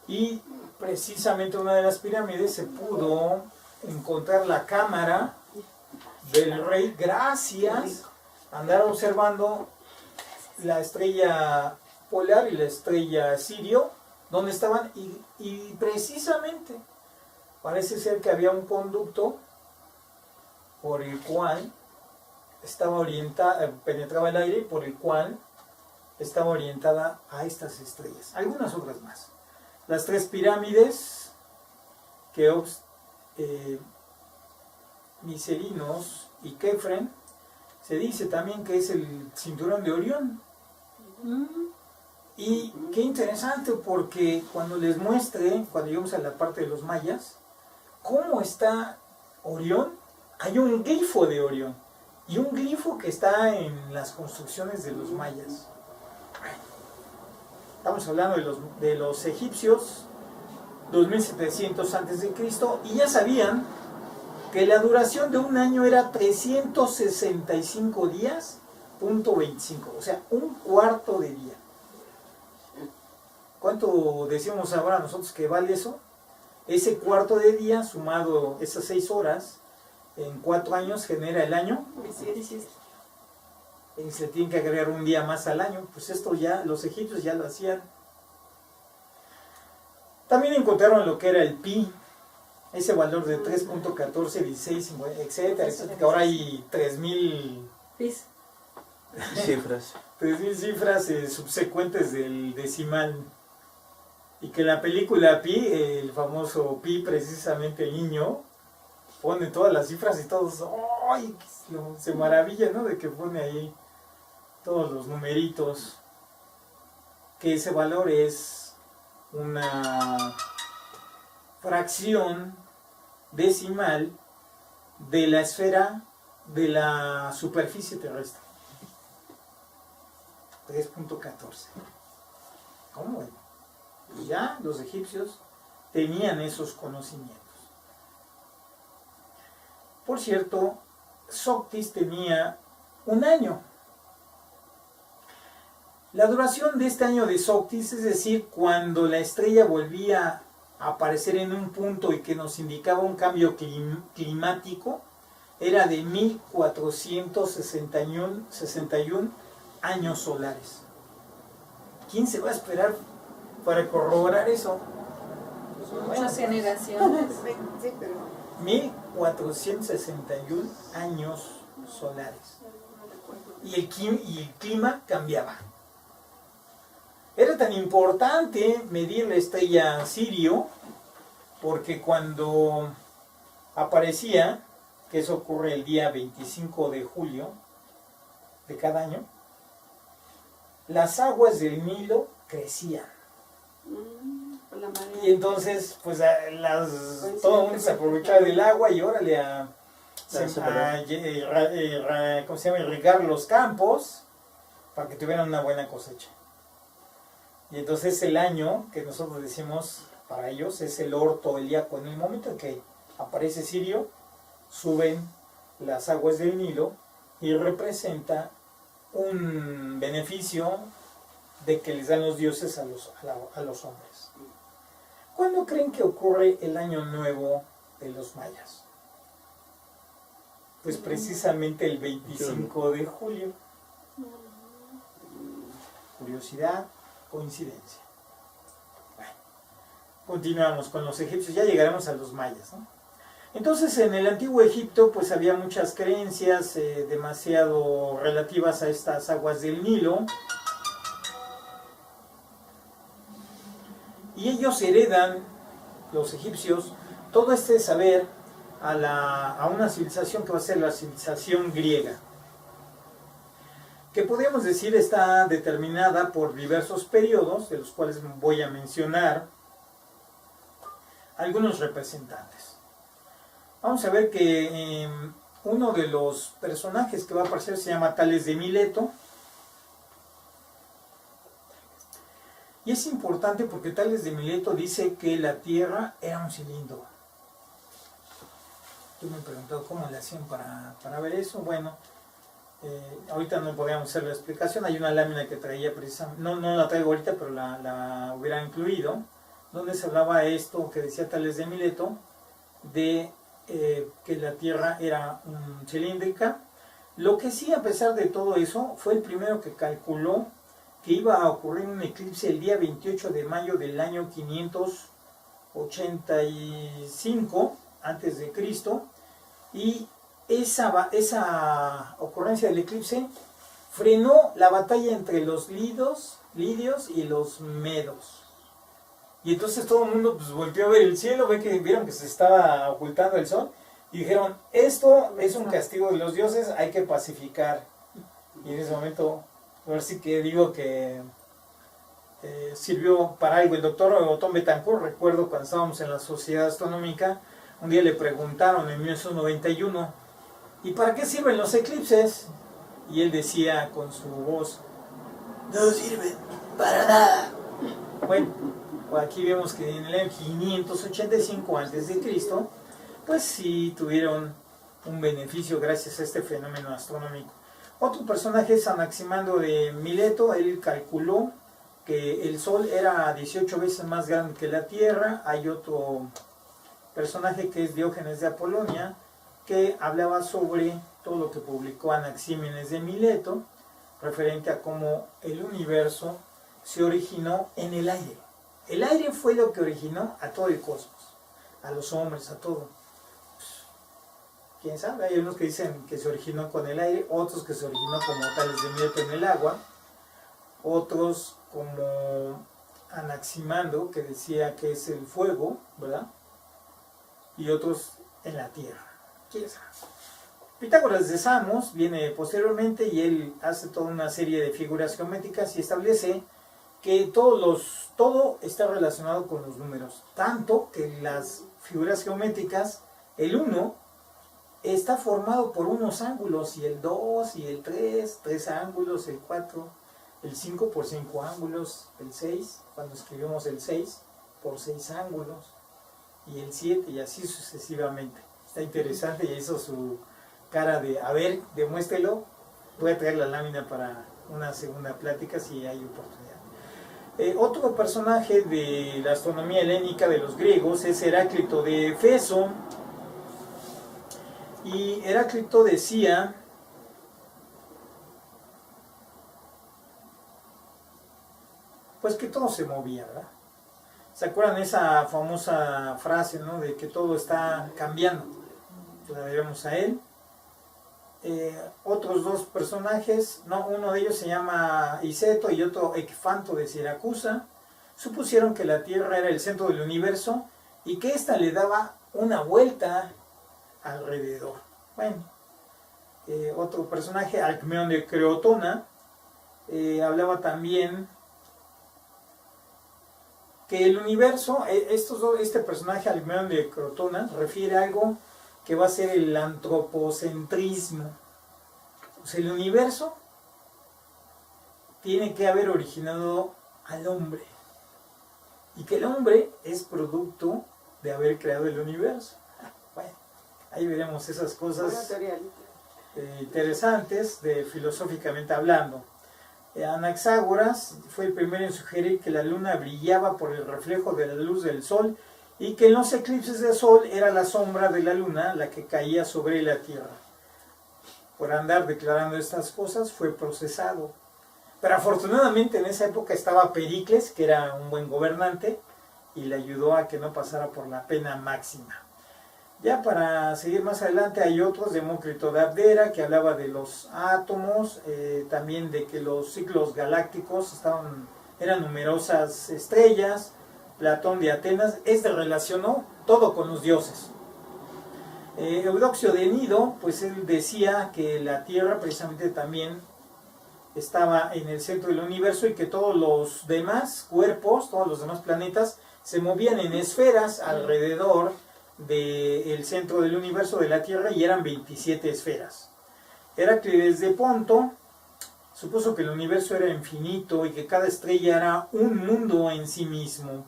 y precisamente una de las pirámides se pudo encontrar la cámara del rey gracias a andar observando la estrella polar y la estrella Sirio, donde estaban, y precisamente parece ser que había un conducto por el cual estaba orientada, penetraba el aire, por el cual estaba orientada a estas estrellas. Algunas otras más. Las tres pirámides, Keops, Miserinos y Kefren, se dice también que es el cinturón de Orión. Y qué interesante, porque cuando les muestre, cuando lleguemos a la parte de los mayas, cómo está Orión, hay un glifo de Orión, y un glifo que está en las construcciones de los mayas. Estamos hablando de los egipcios, 2700 a.C., y ya sabían que la duración de un año era 365 días, .25, o sea, un cuarto de día. ¿Cuánto decimos ahora nosotros que vale eso? Ese cuarto de día, sumado esas 6 horas, en 4 años genera el año. Y se tiene que agregar un día más al año. Pues esto ya, los egipcios ya lo hacían. También encontraron lo que era el pi, ese valor de 3.14, 16, etcétera, etcétera. Ahora hay 3000 cifras. 3000 cifras subsecuentes del decimal. Y que la película Pi, el famoso Pi, precisamente el niño, pone todas las cifras y todos, ¡ay! Se maravilla, ¿no? De que pone ahí todos los numeritos. Que ese valor es una fracción decimal de la esfera de la superficie terrestre. 3.14. ¿Cómo ven? Y ya los egipcios tenían esos conocimientos. Por cierto, Soctis tenía un año. La duración de este año de Soctis, es decir, cuando la estrella volvía a aparecer en un punto y que nos indicaba un cambio climático, era de 1461 años solares. ¿Quién se va a esperar para corroborar eso? Muchas generaciones. Sí, pero 1461 años solares. Y el clima cambiaba. Era tan importante medir la estrella Sirio porque cuando aparecía, que eso ocurre el día 25 de julio de cada año, las aguas del Nilo crecían. por la marea. Y entonces, pues todo el mundo se aprovechaba del agua y órale ¿cómo se llama? Irrigar los campos para que tuvieran una buena cosecha. Y entonces el año que nosotros decimos para ellos es el orto helíaco. En el momento en que aparece Sirio, suben las aguas del Nilo y representa un beneficio de que les dan los dioses a los hombres. ¿Cuándo creen que ocurre el año nuevo de los mayas? Pues precisamente el 25 de julio. Curiosidad, coincidencia. Bueno, continuamos con los egipcios, ya llegaremos a los mayas, ¿no? Entonces en el antiguo Egipto pues había muchas creencias demasiado relativas a estas aguas del Nilo. Y ellos heredan, los egipcios, todo este saber a una civilización que va a ser la civilización griega, que podríamos decir está determinada por diversos periodos, de los cuales voy a mencionar algunos representantes. Vamos a ver que uno de los personajes que va a aparecer se llama Tales de Mileto. Y es importante porque Tales de Mileto dice que la Tierra era un cilindro. Yo me he preguntado cómo le hacían para ver eso. Bueno, ahorita no podíamos hacer la explicación. Hay una lámina que traía precisamente, no la traigo ahorita, pero la hubiera incluido, donde se hablaba esto que decía Tales de Mileto, de que la Tierra era cilíndrica. Lo que sí, a pesar de todo eso, fue el primero que calculó que iba a ocurrir un eclipse el día 28 de mayo del año 585 antes de Cristo, y esa ocurrencia del eclipse frenó la batalla entre los lidios y los medos. Y entonces todo el mundo pues volteó a ver el cielo, vieron que se estaba ocultando el sol, y dijeron, esto es un castigo de los dioses, hay que pacificar. Y en ese momento, a ver si que digo que sirvió para algo. El doctor Otón Betancourt, recuerdo cuando estábamos en la Sociedad Astronómica, un día le preguntaron en 1991, ¿y para qué sirven los eclipses? Y él decía con su voz, no sirven para nada. Bueno, aquí vemos que en el año 585 a.C., pues sí tuvieron un beneficio gracias a este fenómeno astronómico. Otro personaje es Anaximandro de Mileto. Él calculó que el Sol era 18 veces más grande que la Tierra. Hay otro personaje que es Diógenes de Apolonia, que hablaba sobre todo lo que publicó Anaxímenes de Mileto, referente a cómo el universo se originó en el aire. El aire fue lo que originó a todo el cosmos, a los hombres, a todo. ¿Quién sabe? Hay unos que dicen que se originó con el aire, otros que se originó como Tales de Mileto en el agua, otros como Anaximandro, que decía que es el fuego, ¿verdad? Y otros en la tierra. ¿Quién sabe? Pitágoras de Samos viene posteriormente y él hace toda una serie de figuras geométricas y establece que todo está relacionado con los números, tanto que las figuras geométricas, el 1 está formado por unos ángulos, y el 2 y el 3 ángulos, el 4, el 5 por 5 ángulos, el 6, cuando escribimos el 6, por 6 ángulos, y el 7, y así sucesivamente. Está interesante, y hizo su cara de, a ver, demuéstrelo. Voy a traer la lámina para una segunda plática si hay oportunidad. Otro personaje de la astronomía helénica de los griegos es Heráclito de Éfeso. Y Heráclito decía pues que todo se movía, ¿verdad? ¿Se acuerdan esa famosa frase, ¿no? De que todo está cambiando. La debemos a él. Otros dos personajes, no, uno de ellos se llama Iseto y otro Ecfanto de Siracusa, supusieron que la Tierra era el centro del universo y que ésta le daba una vuelta alrededor. Bueno, otro personaje, Alcmeón de Creotona, hablaba también que el universo, este personaje, Alcmeón de Creotona, refiere a algo que va a ser el antropocentrismo. O sea, el universo tiene que haber originado al hombre. Y que el hombre es producto de haber creado el universo. Bueno, ahí veremos esas cosas interesantes, filosóficamente hablando. Anaxágoras fue el primero en sugerir que la luna brillaba por el reflejo de la luz del sol y que en los eclipses de sol era la sombra de la luna la que caía sobre la tierra. Por andar declarando estas cosas fue procesado. Pero afortunadamente en esa época estaba Pericles, que era un buen gobernante, y le ayudó a que no pasara por la pena máxima. Ya para seguir más adelante hay otros, Demócrito de Abdera, que hablaba de los átomos, también de que los ciclos galácticos eran numerosas estrellas. Platón de Atenas, relacionó todo con los dioses. Eudoxio de Nido, pues él decía que la Tierra precisamente también estaba en el centro del universo y que todos los demás cuerpos, todos los demás planetas, se movían en esferas alrededor del centro del universo de la Tierra y eran 27 esferas. Heráclides de Ponto supuso que el universo era infinito y que cada estrella era un mundo en sí mismo.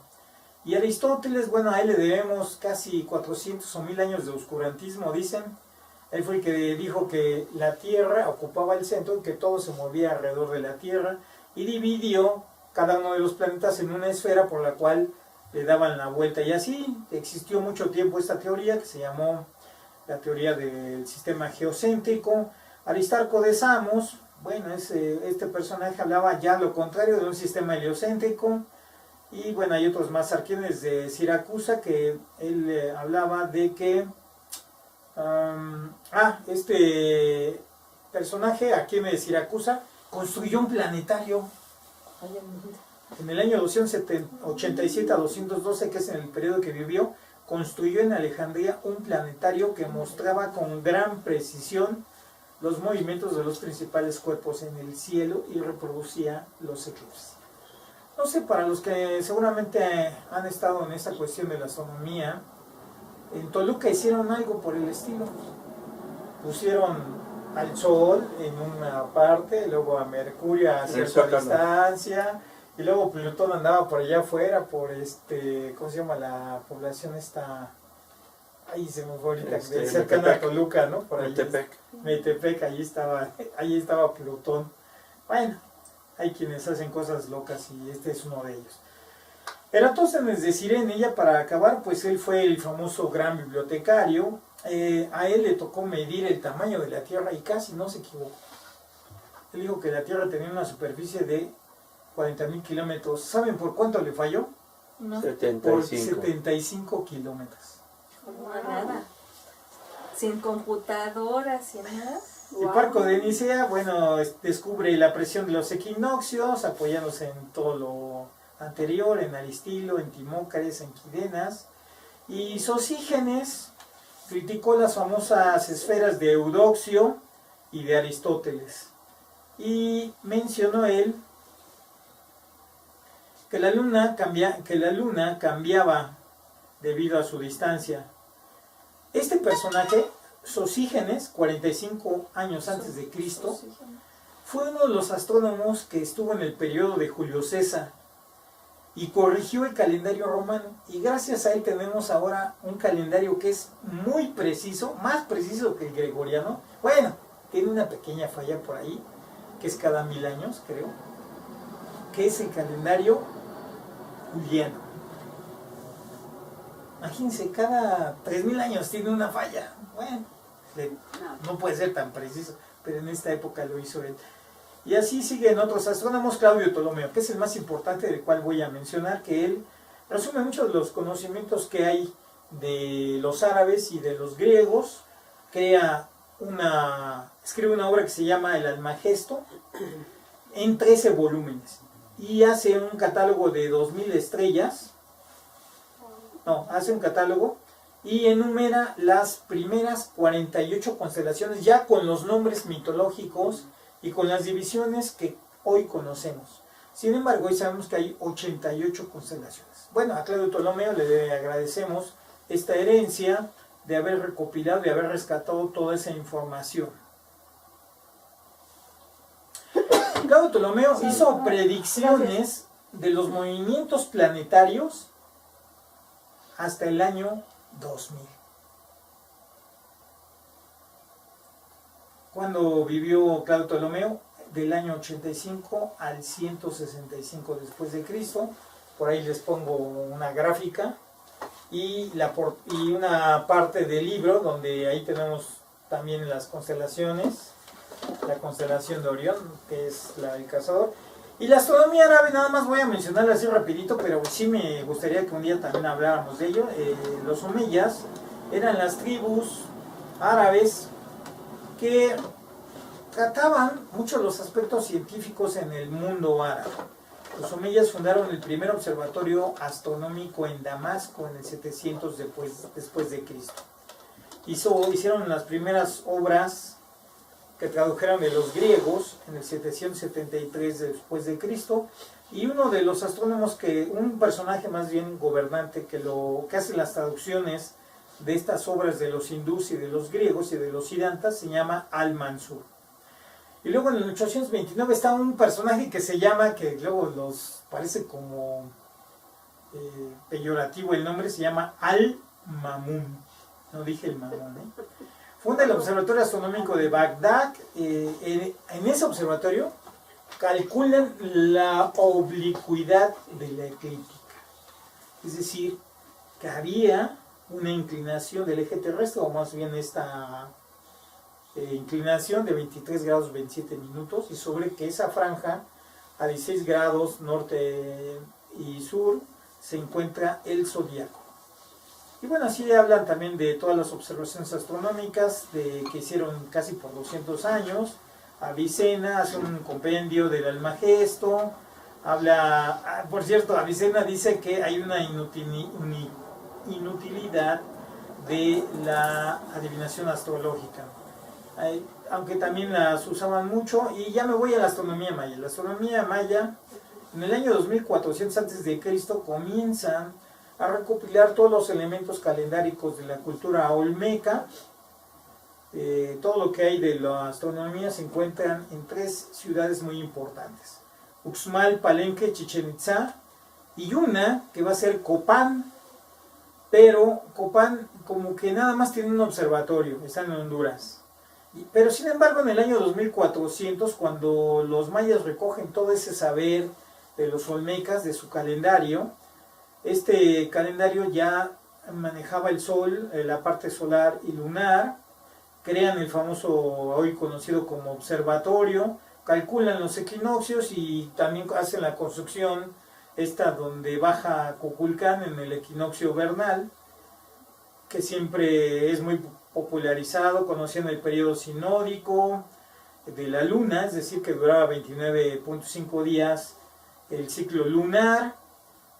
Y Aristóteles, bueno, a él le debemos casi 400 o 1000 años de oscurantismo, dicen. Él fue el que dijo que la Tierra ocupaba el centro y que todo se movía alrededor de la Tierra y dividió cada uno de los planetas en una esfera por la cual le daban la vuelta. Y así existió mucho tiempo esta teoría que se llamó la teoría del sistema geocéntrico. Aristarco de Samos, bueno, este personaje hablaba ya lo contrario de un sistema heliocéntrico. Y bueno, hay otros más, Arquímedes de Siracusa, que él hablaba de que este personaje, Arquímedes de Siracusa, construyó un planetario en el año 287 a 212, que es en el periodo que vivió. Construyó en Alejandría un planetario que mostraba con gran precisión los movimientos de los principales cuerpos en el cielo y reproducía los eclipses. No sé, para los que seguramente han estado en esta cuestión de la astronomía, en Toluca hicieron algo por el estilo. Pusieron al Sol en una parte, luego a Mercurio a cierta distancia, y luego Plutón andaba por allá afuera, por ¿cómo se llama la población esta? Ahí se me fue ahorita, cercana a Toluca, ¿no? Por ahí. Metepec, ahí estaba Plutón. Bueno, hay quienes hacen cosas locas y este es uno de ellos. Eratóstenes de Cirene, ya para acabar, pues él fue el famoso gran bibliotecario. A él le tocó medir el tamaño de la Tierra y casi no se equivocó. Él dijo que la Tierra tenía una superficie de 40.000 kilómetros. ¿Saben por cuánto le falló? No. 75. Por 75 kilómetros. Como nada. Sin computadoras, sin nada. Hiparco de Nicea, bueno, descubre la presión de los equinoccios, apoyándose en todo lo anterior, en Aristilo, en Timócares, en Quidenas. Y Sosígenes criticó las famosas esferas de Eudoxio y de Aristóteles. Y mencionó él que la luna cambiaba debido a su distancia. Este personaje, Sosígenes, 45 años antes de Cristo, fue uno de los astrónomos que estuvo en el periodo de Julio César y corrigió el calendario romano. Y gracias a él tenemos ahora un calendario que es muy preciso, más preciso que el gregoriano. Bueno, tiene una pequeña falla por ahí, que es cada 1000 años, creo, que es el calendario juliano. Imagínense, cada 3000 años tiene una falla. Bueno, no puede ser tan preciso, pero en esta época lo hizo él. Y así siguen otros astrónomos. Claudio Ptolomeo, que es el más importante, del cual voy a mencionar, que él resume muchos de los conocimientos que hay de los árabes y de los griegos. Escribe una obra que se llama El Almagesto en 13 volúmenes y hace un catálogo de 2000 estrellas. Hace un catálogo y enumera las primeras 48 constelaciones ya con los nombres mitológicos y con las divisiones que hoy conocemos. Sin embargo, hoy sabemos que hay 88 constelaciones. Bueno, a Claudio Ptolomeo le agradecemos esta herencia de haber recopilado, de haber rescatado toda esa información. Claudio Ptolomeo hizo predicciones de los movimientos planetarios hasta el año 2000. Cuando vivió Claudio Ptolomeo, del año 85 al 165 después de Cristo. Por ahí les pongo una gráfica y una parte del libro donde ahí tenemos también las constelaciones, la constelación de Orión, que es la del cazador, y la astronomía árabe. Nada más voy a mencionarla así rapidito, pero sí me gustaría que un día también habláramos de ello. Los omeyas eran las tribus árabes que trataban mucho los aspectos científicos en el mundo árabe. Los omeyas fundaron el primer observatorio astronómico en Damasco en el 700 después de Cristo. Hicieron las primeras obras que tradujeron de los griegos en el 773 después de Cristo, y uno de los astrónomos, un personaje más bien gobernante que hace las traducciones de estas obras de los hindús y de los griegos y de los siddhantas, se llama Al-Mansur. Y luego en el 829 está un personaje que se llama, que luego los parece como peyorativo el nombre, se llama Al-Mamun. No dije el Mamun, Funda el Observatorio Astronómico de Bagdad. En ese observatorio calculan la oblicuidad de la eclíptica. Es decir, que había una inclinación del eje terrestre, o más bien esta inclinación de 23 grados 27 minutos, y sobre que esa franja a 16 grados norte y sur se encuentra el zodiaco. Y bueno, así hablan también de todas las observaciones astronómicas que hicieron casi por 200 años. Avicena hace un compendio del Almagesto, por cierto, Avicena dice que hay una inutilidad de la adivinación astrológica, aunque también las usaban mucho. Y ya me voy a la astronomía maya. La astronomía maya, en el año 2400 a.C., comienzan a recopilar todos los elementos calendáricos de la cultura olmeca. Todo lo que hay de la astronomía se encuentran en 3 ciudades muy importantes: Uxmal, Palenque, Chichén Itzá, y una que va a ser Copán, pero Copán como que nada más tiene un observatorio, está en Honduras. Pero sin embargo, en el año 2400, cuando los mayas recogen todo ese saber de los olmecas, de su calendario, este calendario ya manejaba el sol, la parte solar y lunar, crean el famoso, hoy conocido como observatorio, calculan los equinoccios y también hacen la construcción esta donde baja Kukulcán en el equinoccio vernal, que siempre es muy popularizado, conociendo el periodo sinódico de la luna, es decir, que duraba 29.5 días el ciclo lunar.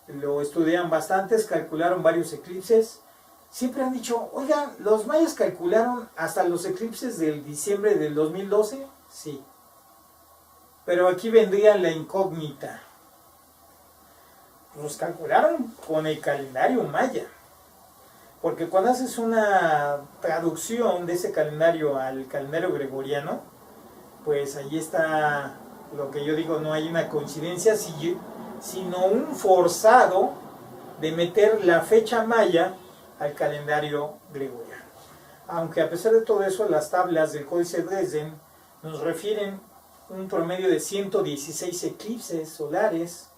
Lo estudian bastantes, calcularon varios eclipses. Siempre han dicho, oigan, ¿los mayas calcularon hasta los eclipses del diciembre del 2012? Sí. Pero aquí vendría la incógnita. Los calcularon con el calendario maya. Porque cuando haces una traducción de ese calendario al calendario gregoriano, pues ahí está lo que yo digo, no hay una coincidencia, sino un forzado de meter la fecha maya al calendario gregoriano. Aunque a pesar de todo eso, las tablas del Códice Dresden nos refieren un promedio de 116 eclipses solares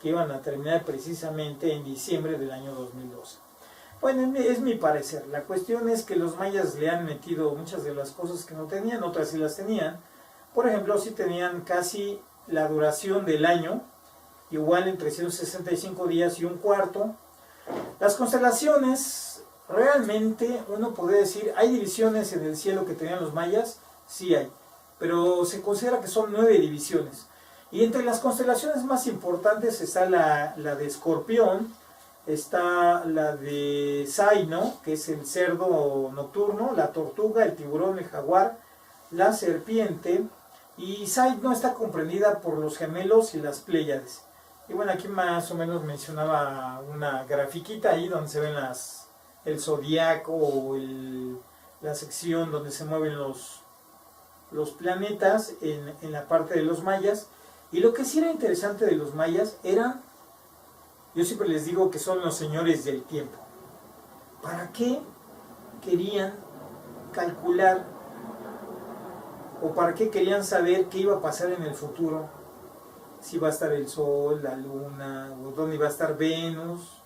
que iban a terminar precisamente en diciembre del año 2012. Bueno, es mi parecer. La cuestión es que los mayas le han metido muchas de las cosas que no tenían, otras sí las tenían. Por ejemplo, si tenían casi la duración del año, igual en 365 días y un cuarto. Las constelaciones, realmente uno podría decir, ¿hay divisiones en el cielo que tenían los mayas? Sí hay, pero se considera que son 9 divisiones. Y entre las constelaciones más importantes está la de Escorpión, está la de Zaino, que es el cerdo nocturno, la tortuga, el tiburón, el jaguar, la serpiente, y Zaino está comprendida por los gemelos y las Pléyades. Y bueno, aquí más o menos mencionaba una grafiquita ahí donde se ven el zodiaco o la sección donde se mueven los planetas en la parte de los mayas. Y lo que sí era interesante de los mayas eran, yo siempre les digo que son los señores del tiempo. ¿Para qué querían calcular o para qué querían saber qué iba a pasar en el futuro? Si iba a estar el Sol, la Luna, o dónde iba a estar Venus.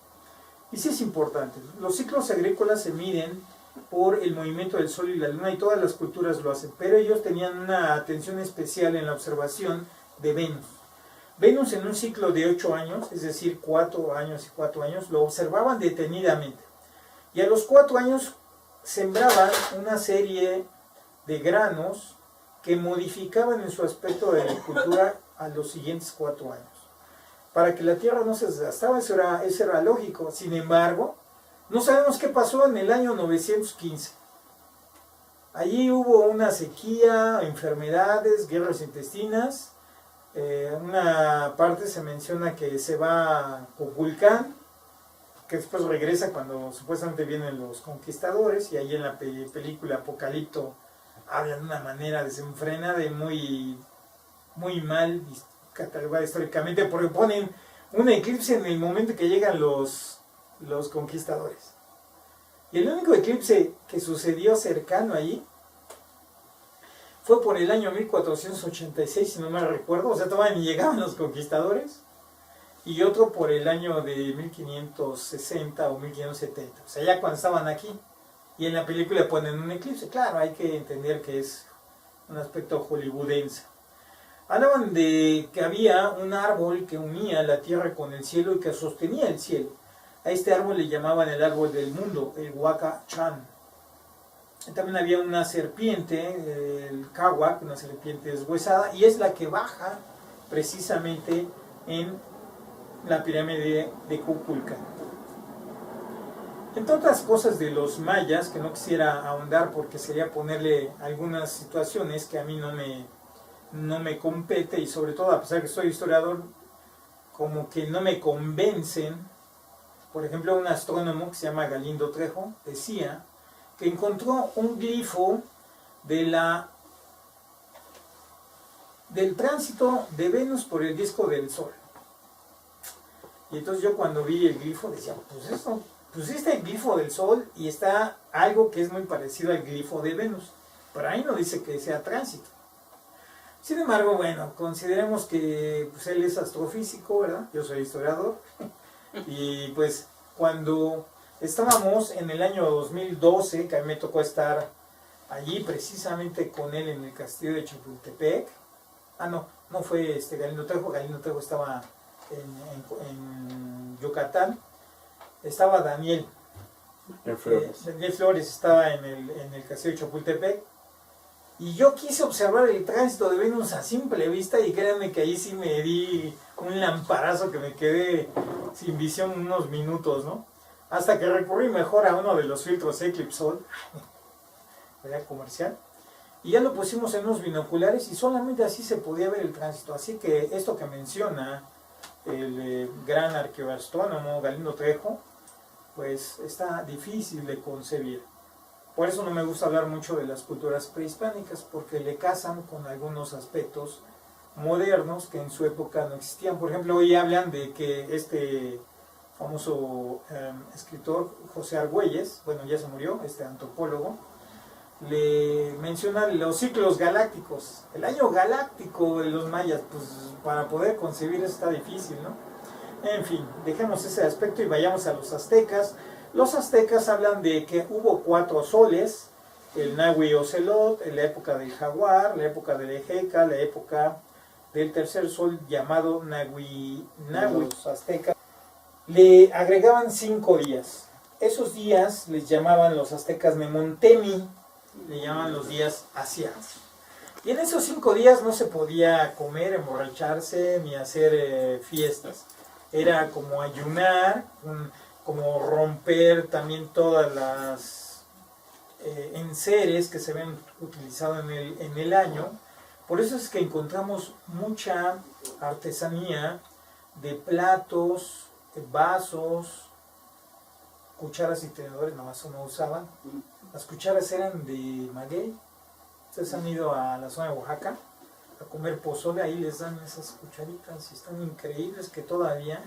Y sí es importante. Los ciclos agrícolas se miden por el movimiento del Sol y la Luna, y todas las culturas lo hacen, pero ellos tenían una atención especial en la observación de Venus. Venus en un ciclo de 8 años, es decir, 4 años y 4 años, lo observaban detenidamente. Y a los 4 años sembraban una serie de granos que modificaban en su aspecto de agricultura a los siguientes 4 años. Para que la tierra no se desgastaba, eso era lógico. Sin embargo, no sabemos qué pasó en el año 915. Allí hubo una sequía, enfermedades, guerras intestinas. Una parte se menciona que se va a Kukulcán, que después regresa cuando supuestamente vienen los conquistadores, y ahí en la película Apocalipto habla de una manera desenfrenada y muy mal catalogada históricamente, porque ponen un eclipse en el momento que llegan los conquistadores. Y el único eclipse que sucedió cercano allí fue por el año 1486, si no me recuerdo, o sea, todavía ni llegaban los conquistadores, y otro por el año de 1560 o 1570, o sea, ya cuando estaban aquí, y en la película ponen un eclipse. Claro, hay que entender que es un aspecto hollywoodense. Hablaban de que había un árbol que unía la tierra con el cielo y que sostenía el cielo. A este árbol le llamaban el árbol del mundo, el Waka Chan. También había una serpiente, el Kawak, una serpiente deshuesada, y es la que baja precisamente en la pirámide de Kukulcán. Entre otras cosas de los mayas, que no quisiera ahondar porque sería ponerle algunas situaciones que a mí no me compete, y sobre todo a pesar que soy historiador, como que no me convencen. Por ejemplo, un astrónomo que se llama Galindo Trejo decía que encontró un glifo del tránsito de Venus por el disco del Sol. Y entonces yo cuando vi el glifo decía, pues este glifo del Sol, y está algo que es muy parecido al glifo de Venus, pero ahí no dice que sea tránsito. Sin embargo, bueno, consideremos que pues, él es astrofísico, ¿verdad? Yo soy historiador. Y pues cuando estábamos en el año 2012, que a mí me tocó estar allí precisamente con él en el castillo de Chapultepec. No fue Galindo Trejo estaba en Yucatán. Estaba Daniel Flores estaba en el castillo de Chapultepec. Y yo quise observar el tránsito de Venus a simple vista, y créanme que ahí sí me di un lamparazo que me quedé sin visión unos minutos, ¿no? Hasta que recurrí mejor a uno de los filtros Eclipse Sol, comercial, y ya lo pusimos en unos binoculares y solamente así se podía ver el tránsito. Así que esto que menciona el gran arqueoastrónomo Galindo Trejo, pues está difícil de concebir. Por eso no me gusta hablar mucho de las culturas prehispánicas, porque le casan con algunos aspectos modernos que en su época no existían. Por ejemplo, hoy hablan de que este famoso escritor José Argüelles, bueno, ya se murió, este antropólogo, le menciona los ciclos galácticos. El año galáctico de los mayas, pues para poder concebir eso está difícil, ¿no? En fin, dejemos ese aspecto y vayamos a los aztecas. Los aztecas hablan de que hubo 4 soles el Nahui Ocelot, la época del Jaguar, la época del Ejeca, la época del tercer sol llamado Nahui. Los aztecas le agregaban 5 días. Esos días les llamaban los aztecas Nemontemi, le llamaban los días asianos. Y en esos 5 días no se podía comer, emborracharse ni hacer fiestas. Era como ayunar, como romper también todas las enseres que se habían utilizado en el año. Por eso es que encontramos mucha artesanía de platos, de vasos, cucharas y tenedores, nomás no usaban. Las cucharas eran de maguey. Ustedes han ido a la zona de Oaxaca a comer pozole, ahí les dan esas cucharitas y están increíbles que todavía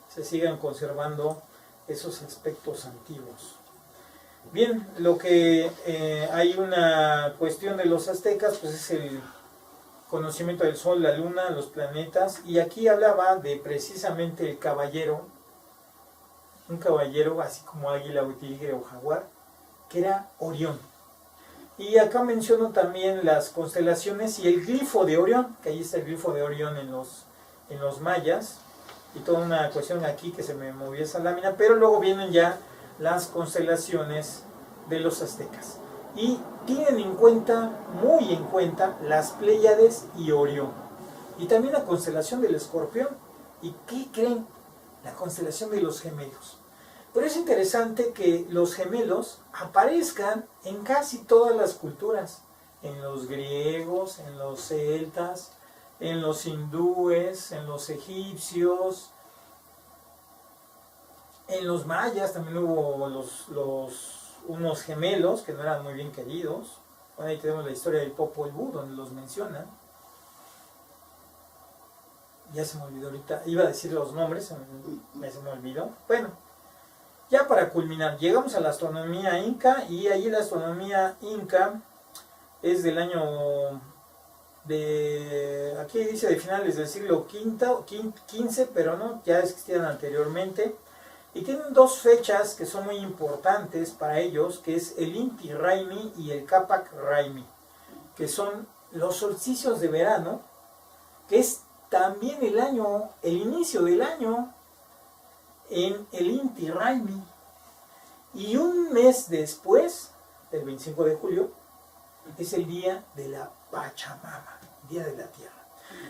se sigan conservando esos aspectos antiguos. Bien, lo que hay una cuestión de los aztecas, pues es el conocimiento del sol, la luna, los planetas, y aquí hablaba de precisamente el caballero, un caballero así como águila o tigre o jaguar, que era Orión. Y acá menciono también las constelaciones y el glifo de Orión, que ahí está el glifo de Orión en los mayas, y toda una cuestión aquí que se me movió esa lámina, pero luego vienen ya las constelaciones de los aztecas. Y tienen en cuenta, muy en cuenta, las Pléyades y Orión. Y también la constelación del Escorpión. ¿Y qué creen? La constelación de los gemelos. Pero es interesante que los gemelos aparezcan en casi todas las culturas. En los griegos, en los celtas, en los hindúes, en los egipcios, en los mayas también hubo unos gemelos que no eran muy bien queridos. Bueno, ahí tenemos la historia del Popol Vuh, donde los mencionan. Ya se me olvidó ahorita, iba a decir los nombres, se me olvidó. Bueno, ya para culminar, llegamos a la astronomía inca, y allí la astronomía inca es del año aquí dice de finales del siglo XV, pero no, ya existían anteriormente. Y tienen 2 fechas que son muy importantes para ellos, que es el Inti Raymi y el Capac Raymi, que son los solsticios de verano, que es también el inicio del año en el Inti Raymi. Y un mes después, el 25 de julio, es el día de la Pachamama, Día de la Tierra.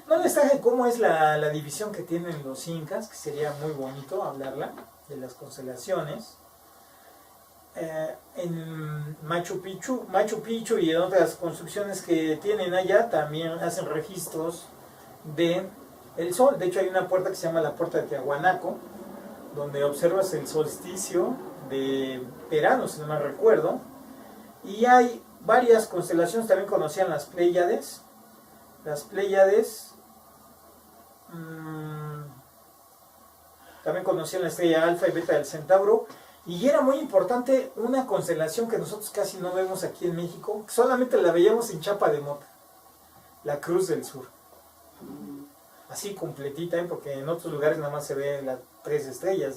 No les traje cómo es la división que tienen los incas, que sería muy bonito hablarla, de las constelaciones. En Machu Picchu y en otras construcciones que tienen allá también hacen registros de el sol. De hecho hay una puerta que se llama la puerta de Tiahuanaco, donde observas el solsticio de verano, si no me recuerdo. Y hay varias constelaciones, también conocían las Pléyades. Las Pléyades también conocían la estrella Alfa y Beta del Centauro. Y era muy importante una constelación que nosotros casi no vemos aquí en México, solamente la veíamos en Chapa de Mota, la Cruz del Sur. Así completita, porque en otros lugares nada más se ve las 3 estrellas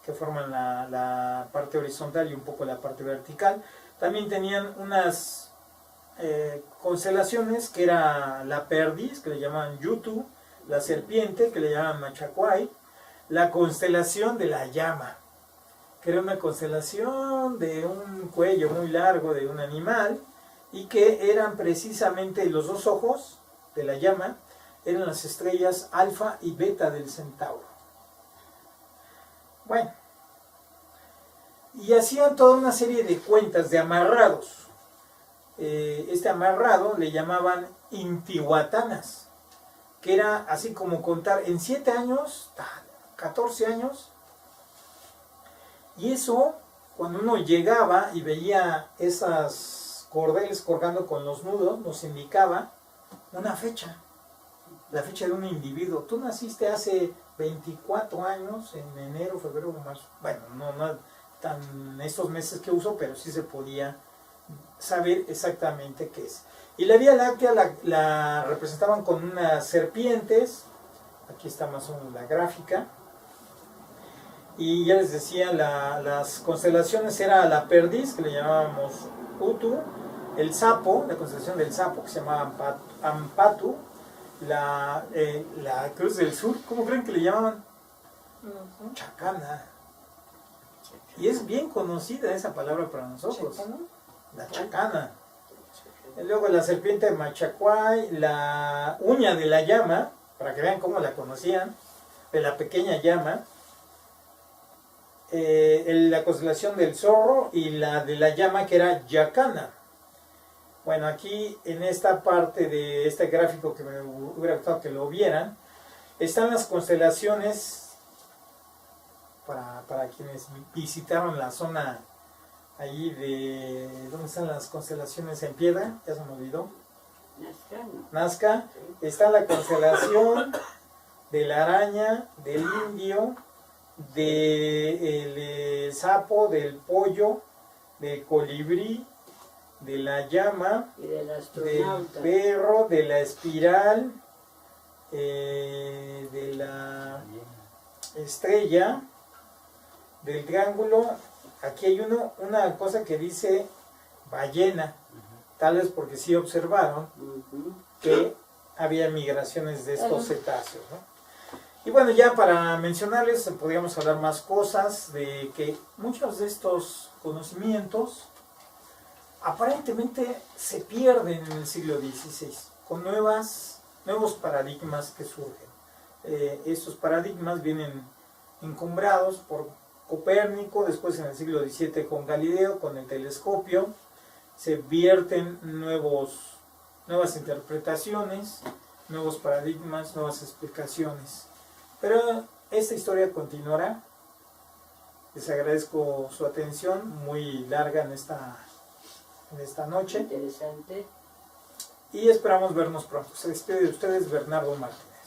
que forman la parte horizontal y un poco la parte vertical. También tenían unas constelaciones que era la Perdiz, que le llamaban Yutu, la Serpiente, que le llamaban Machacuay, la constelación de la Llama, que era una constelación de un cuello muy largo de un animal, y que eran precisamente los 2 ojos de la llama, eran las estrellas Alfa y Beta del Centauro. Bueno, y hacían toda una serie de cuentas de amarrados. Este amarrado le llamaban intihuatanas, que era así como contar en 7 años, 14 años, y eso, cuando uno llegaba y veía esas cordeles colgando con los nudos, nos indicaba una fecha, la fecha de un individuo. Tú naciste hace 24 años, en enero, febrero o marzo. Bueno, no tan estos meses que uso, pero sí se podía saber exactamente qué es. Y la Vía Láctea la representaban con unas serpientes. Aquí está más o menos la gráfica. Y ya les decía, las constelaciones era la Perdiz, que le llamábamos Utu, El sapo, la constelación del sapo, que se llama Ampatu, la Cruz del Sur, ¿cómo creen que le llamaban? Chacana. Y es bien conocida esa palabra para nosotros. La chacana. Y luego la serpiente de Machacuay, la uña de la llama, para que vean cómo la conocían, de la pequeña llama, la constelación del zorro y la de la llama que era Yacana. Bueno, aquí en esta parte de este gráfico que me hubiera gustado que lo vieran, están las constelaciones para quienes visitaron la zona allí de... ¿Dónde están las constelaciones en piedra? Ya se me olvidó. Nazca. Está la constelación de la araña, del indio, del sapo, del pollo, del colibrí, de la llama, Y del del astronauta. perro, de la espiral, de la estrella, del triángulo. Aquí hay una cosa que dice ballena, tal vez porque sí observaron que había migraciones de estos cetáceos, ¿no? Y bueno, ya para mencionarles, podríamos hablar más cosas, de que muchos de estos conocimientos aparentemente se pierden en el siglo XVI, con nuevos paradigmas que surgen. Estos paradigmas vienen encumbrados por Copérnico, después en el siglo XVII con Galileo, con el telescopio, se vierten nuevas interpretaciones, nuevos paradigmas, nuevas explicaciones. Pero esta historia continuará. Les agradezco su atención, muy larga en esta noche. Interesante. Y esperamos vernos pronto. Se despide de ustedes Bernardo Martínez.